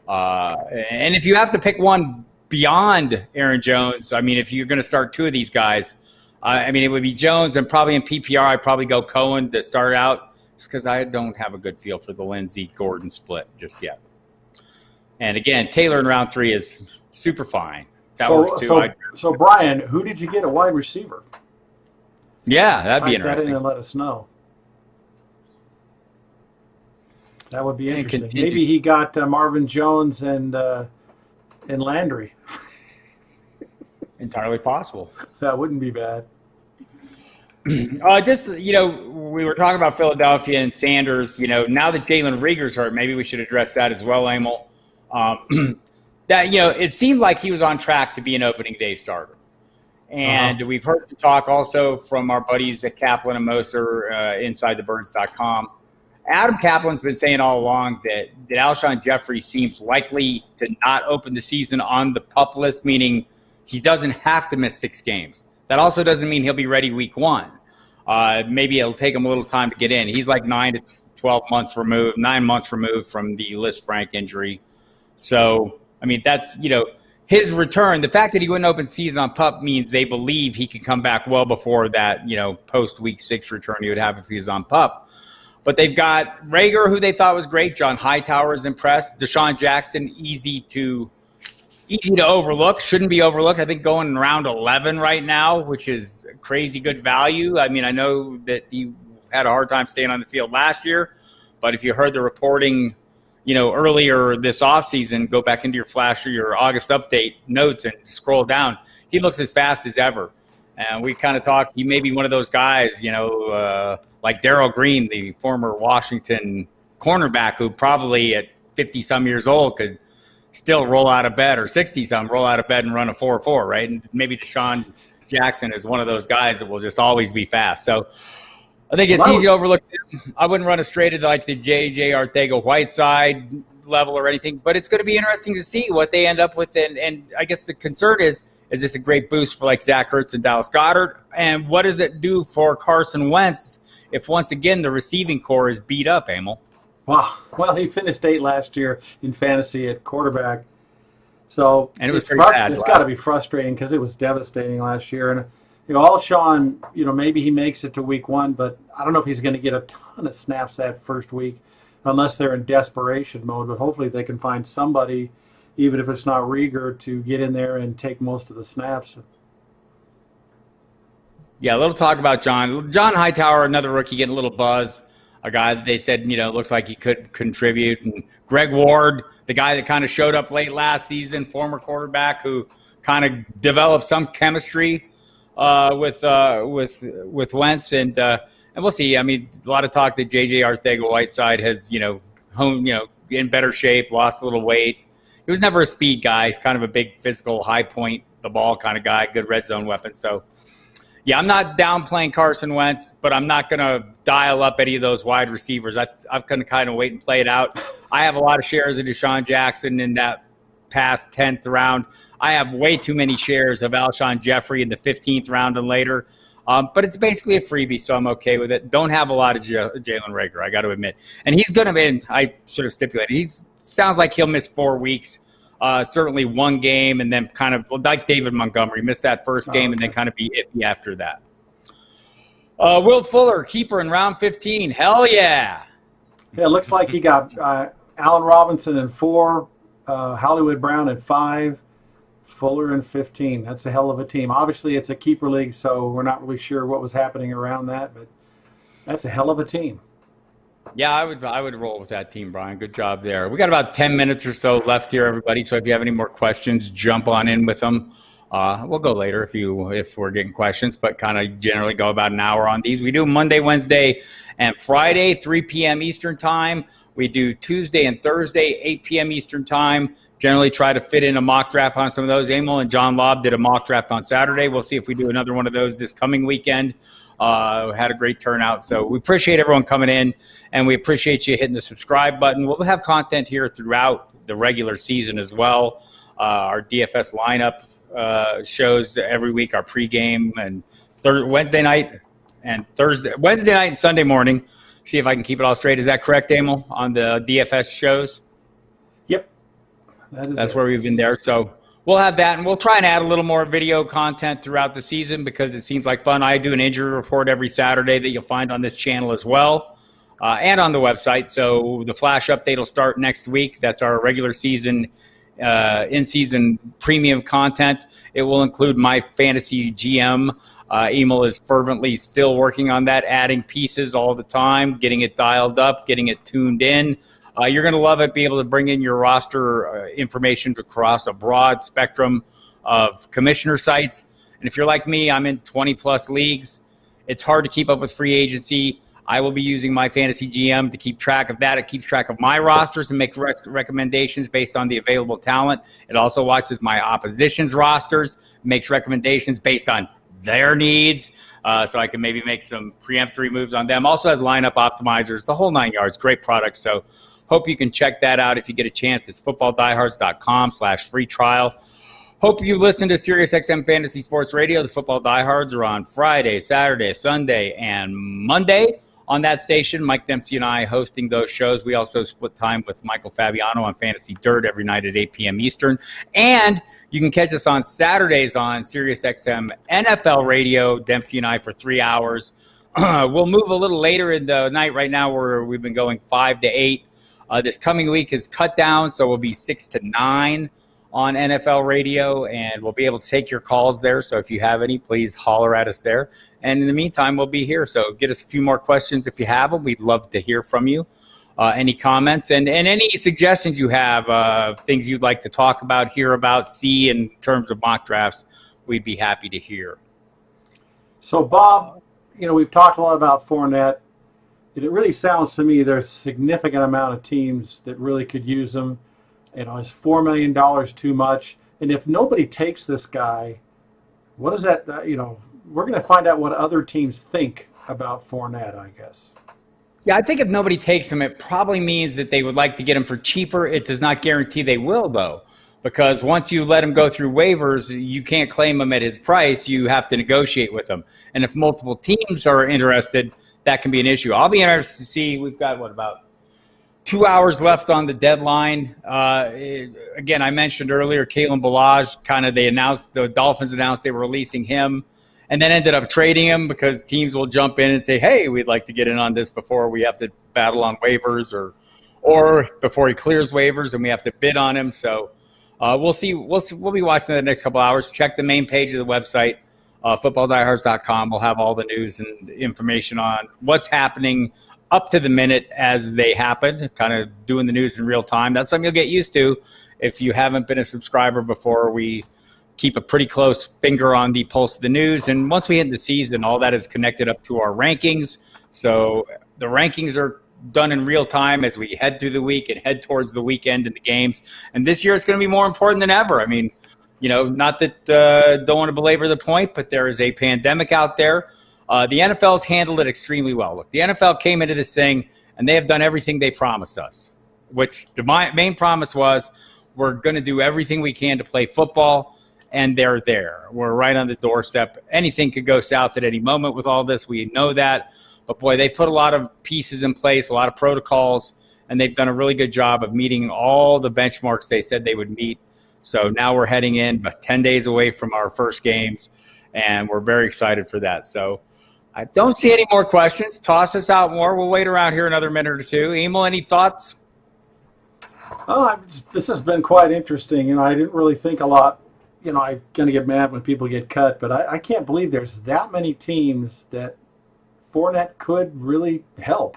And if you have to pick one beyond Aaron Jones, I mean, if you're going to start 2 of these guys, it would be Jones, and probably in PPR, I'd probably go Cohen to start out just because I don't have a good feel for the Lindsay-Gordon split just yet. And again, Taylor in round 3 is super fine. that works too. So Brian, who did you get a wide receiver? Yeah, that'd be Type that interesting. in and let us know. That would be And interesting. continue. Maybe he got Marvin Jones and Landry. Entirely possible. That wouldn't be bad. Just, we were talking about Philadelphia and Sanders. Now that Jalen Rieger's hurt, maybe we should address that as well, Emil. That, it seemed like he was on track to be an opening day starter. And we've heard the talk also from our buddies at Kaplan and Moser, InsideTheBirds.com. Adam Kaplan's been saying all along that Alshon Jeffrey seems likely to not open the season on the PUP list, meaning he doesn't have to miss 6 games. That also doesn't mean he'll be ready week 1. Maybe it'll take him a little time to get in. He's like 9 months removed from the Liz Frank injury. So, that's, his return. The fact that he wouldn't open season on PUP means they believe he could come back well before that, post week 6 return he would have if he was on PUP. But they've got Rager, who they thought was great. John Hightower is impressed. Deshaun Jackson, easy to overlook. Shouldn't be overlooked. I think going around 11 right now, which is crazy good value. I know that he had a hard time staying on the field last year, but if you heard the reporting, earlier this offseason, go back into your Flash or your August update notes and scroll down. He looks as fast as ever. And we kind of talked, he may be one of those guys, like Darrell Green, the former Washington cornerback, who probably at 50-some years old could still roll out of bed, or 60-some, roll out of bed and run a 4.4, right? And maybe Deshaun Jackson is one of those guys that will just always be fast. So I think it's easy to overlook him. I wouldn't run a straight at like the J.J. Arcega-Whiteside level or anything, but it's going to be interesting to see what they end up with. And I guess the concern is this a great boost for like Zach Ertz and Dallas Goedert? And what does it do for Carson Wentz if once again the receiving core is beat up, Emil? Wow. Well, he finished 8 last year in fantasy at quarterback. So and it's got to be frustrating because it was devastating last year. And Alshon, maybe he makes it to week 1, but I don't know if he's going to get a ton of snaps that first week unless they're in desperation mode. But hopefully they can find somebody, even if it's not Rieger, to get in there and take most of the snaps. Yeah, a little talk about John Hightower, another rookie getting a little buzz. A guy that they said, looks like he could contribute. And Greg Ward, the guy that kind of showed up late last season, former quarterback who kind of developed some chemistry with Wentz. And we'll see. A lot of talk that J.J. Arcega-Whiteside has, in better shape, lost a little weight. He was never a speed guy. He's kind of a big physical, high point the ball kind of guy, good red zone weapon. So, yeah, I'm not downplaying Carson Wentz, but I'm not going to dial up any of those wide receivers. I'm going to kind of wait and play it out. I have a lot of shares of Deshaun Jackson in that past 10th round. I have way too many shares of Alshon Jeffrey in the 15th round and later. But it's basically a freebie, so I'm okay with it. Don't have a lot of Jalen Rager, I got to admit. And he's going to be, I should have stipulated, he sounds like he'll miss 4 weeks. Certainly 1 game, and then kind of like David Montgomery, missed that first game and then kind of be iffy after that. Will Fuller, keeper in round 15. Hell yeah. Yeah, it looks like he got Allen Robinson in 4, Hollywood Brown in 5, Fuller in 15. That's a hell of a team. Obviously, it's a keeper league, so we're not really sure what was happening around that, but that's a hell of a team. Yeah, I would roll with that team, Brian. Good job there. We got about 10 minutes or so left here, everybody. So if you have any more questions, jump on in with them. We'll go later if we're getting questions, but kind of generally go about an hour on these. We do Monday, Wednesday, and Friday, 3 p.m. Eastern time. We do Tuesday and Thursday, 8 p.m. Eastern time. Generally try to fit in a mock draft on some of those. Emil and John Lobb did a mock draft on Saturday. We'll see if we do another one of those this coming weekend. Had a great turnout. So we appreciate everyone coming in, and we appreciate you hitting the subscribe button. We'll have content here throughout the regular season as well. Our DFS lineup shows every week, our pregame and Wednesday night and Sunday morning. See if I can keep it all straight. Is that correct, Emil, on the DFS shows? Yep. That's where we've been there. So we'll have that, and we'll try and add a little more video content throughout the season because it seems like fun. I do an injury report every Saturday that you'll find on this channel as well and on the website. So the Flash update will start next week. That's our regular season in-season premium content. It will include my fantasy GM. Emil is fervently still working on that, adding pieces all the time, getting it dialed up, getting it tuned in. You're going to love it, be able to bring in your roster information across a broad spectrum of commissioner sites. And if you're like me, I'm in 20-plus leagues. It's hard to keep up with free agency. I will be using my fantasy GM to keep track of that. It keeps track of my rosters and makes recommendations based on the available talent. It also watches my opposition's rosters, makes recommendations based on their needs, so I can maybe make some preemptory moves on them. Also has lineup optimizers, the whole 9 yards. Great product. So hope you can check that out if you get a chance. It's footballdiehards.com/free trial. Hope you listen to SiriusXM Fantasy Sports Radio. The Football Diehards are on Friday, Saturday, Sunday, and Monday on that station. Mike Dempsey and I hosting those shows. We also split time with Michael Fabiano on Fantasy Dirt every night at 8 p.m. Eastern. And you can catch us on Saturdays on SiriusXM NFL Radio, Dempsey and I, for 3 hours. We'll move a little later in the night. Right now we've been going 5 to 8. This coming week is cut down, so we'll be 6 to 9 on NFL Radio, and we'll be able to take your calls there. So if you have any, please holler at us there. And in the meantime, we'll be here. So get us a few more questions if you have them. We'd love to hear from you. Any comments and any suggestions you have, things you'd like to talk about, hear about, see in terms of mock drafts, we'd be happy to hear. So, Bob, we've talked a lot about Fournette. It really sounds to me there's a significant amount of teams that really could use him. Is $4 million too much? And if nobody takes this guy, what is that? We're going to find out what other teams think about Fournette, I guess. Yeah, I think if nobody takes him, it probably means that they would like to get him for cheaper. It does not guarantee they will, though, because once you let him go through waivers, you can't claim him at his price. You have to negotiate with him. And if multiple teams are interested, that can be an issue. I'll be interested to see. We've got, about 2 hours left on the deadline. Again, I mentioned earlier, Kalen Ballage, the Dolphins announced they were releasing him and then ended up trading him because teams will jump in and say, hey, we'd like to get in on this before we have to battle on waivers or before he clears waivers and we have to bid on him. So we'll see. We'll be watching the next couple hours. Check the main page of the website, footballdiehards.com. We'll have all the news and information on what's happening up to the minute as they happen, kind of doing the news in real time. That's something you'll get used to if you haven't been a subscriber before. We keep a pretty close finger on the pulse of the news. And once we hit the season, all that is connected up to our rankings. So the rankings are done in real time as we head through the week and head towards the weekend and the games. And this year it's going to be more important than ever. I mean, not that don't want to belabor the point, but there is a pandemic out there. The NFL's handled it extremely well. Look, the NFL came into this thing, and they have done everything they promised us, which the main promise was we're going to do everything we can to play football, and they're there. We're right on the doorstep. Anything could go south at any moment with all this. We know that. But, boy, they put a lot of pieces in place, a lot of protocols, and they've done a really good job of meeting all the benchmarks they said they would meet. So now we're heading in about 10 days away from our first games, and we're very excited for that. So I don't see any more questions. Toss us out more. We'll wait around here another minute or two. Emil, any thoughts? This has been quite interesting, I didn't really think a lot. I'm going to get mad when people get cut, but I can't believe there's that many teams that Fournette could really help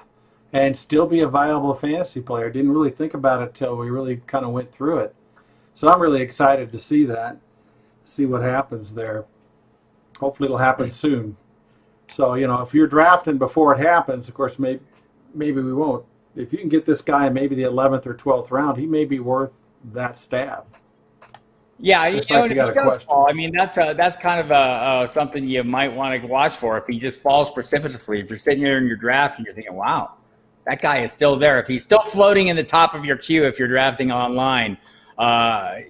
and still be a viable fantasy player. Didn't really think about it till we really kind of went through it. So I'm really excited to see that, see what happens there. Hopefully it'll happen soon. So, if you're drafting before it happens, of course, maybe we won't. If you can get this guy in maybe the 11th or 12th round, he may be worth that stab. Yeah, and if he does fall, I mean, that's kind of something you might want to watch for. If he just falls precipitously, if you're sitting there in your draft and you're thinking, wow, that guy is still there. If he's still floating in the top of your queue, if you're drafting online,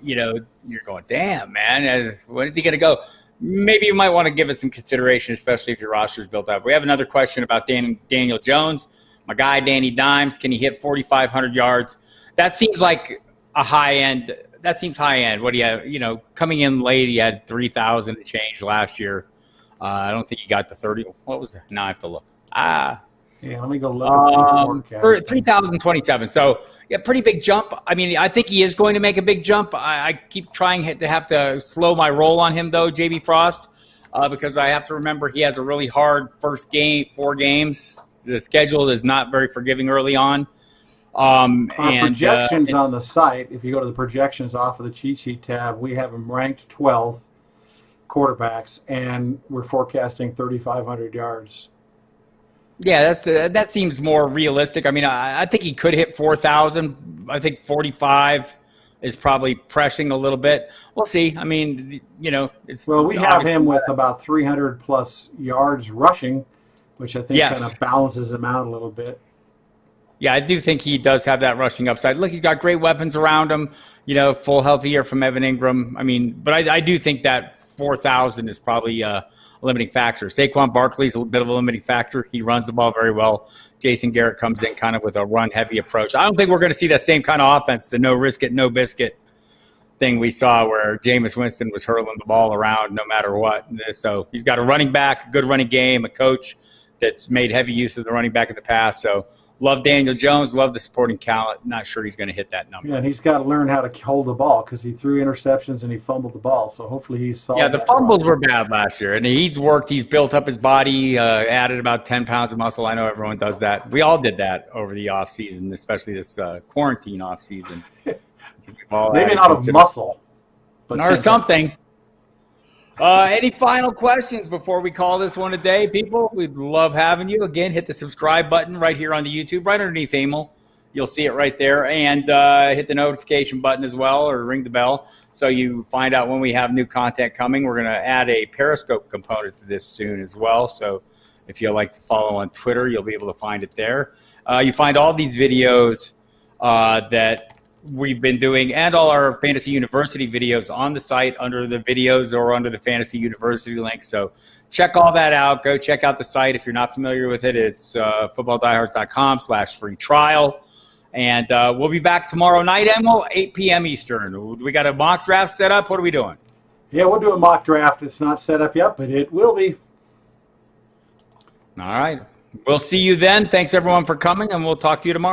you're going, damn, man, when is he going to go? Maybe you might want to give it some consideration, especially if your roster is built up. We have another question about Daniel Jones. My guy, Danny Dimes, can he hit 4,500 yards? That seems like a high end. That seems high end. What do you have? Coming in late, he had 3,000 to change last year. I don't think he got the 30. What was it? Now I have to look. Yeah, let me go look at the forecast. 3,027. So, yeah, pretty big jump. I mean, I think he is going to make a big jump. I keep trying to have to slow my roll on him, though, JB Frost, because I have to remember he has a really hard first game, 4 games. The schedule is not very forgiving early on. Projections on the site, if you go to the projections off of the cheat sheet tab, we have him ranked 12th quarterbacks, and we're forecasting 3,500 yards. Yeah, that seems more realistic. I mean, I think he could hit 4,000. I think 45 is probably pressing a little bit. We'll see. I mean, it's we have him with about 300 plus yards rushing, which I think kind of balances him out a little bit. Yeah, I do think he does have that rushing upside. Look, he's got great weapons around him. Full healthy year from Evan Ingram. I mean, but I do think that 4,000 is probably a limiting factor. Saquon Barkley's a bit of a limiting factor. He runs the ball very well. Jason Garrett comes in kind of with a run-heavy approach. I don't think we're going to see that same kind of offense, the no risk it, no biscuit thing we saw where Jameis Winston was hurling the ball around no matter what. So he's got a running back, a good running game, a coach that's made heavy use of the running back in the past. So love Daniel Jones, love the supporting talent. Not sure he's going to hit that number. Yeah, and he's got to learn how to hold the ball because he threw interceptions and he fumbled the ball. So hopefully he's solved. Yeah, the fumbles were bad last year, and he's worked. He's built up his body, added about 10 pounds of muscle. I know everyone does that. We all did that over the off season, especially this quarantine off season. Maybe not of muscle, but or something. Any final questions before we call this one a day, people? We'd love having you. Again, hit the subscribe button right here on the YouTube, right underneath Emil. You'll see it right there. And hit the notification button as well, or ring the bell so you find out when we have new content coming. We're going to add a Periscope component to this soon as well. So if you'd like to follow on Twitter, you'll be able to find it there. You find all these videos that we've been doing and all our Fantasy University videos on the site under the videos or under the Fantasy University link. So check all that out. Go check out the site. If you're not familiar with it, it's footballdiehards.com/free trial. And we'll be back tomorrow night, Emil, 8 p.m. Eastern. We got a mock draft set up. What are we doing? Yeah, we'll do a mock draft. It's not set up yet, but it will be. All right. We'll see you then. Thanks, everyone, for coming, and we'll talk to you tomorrow.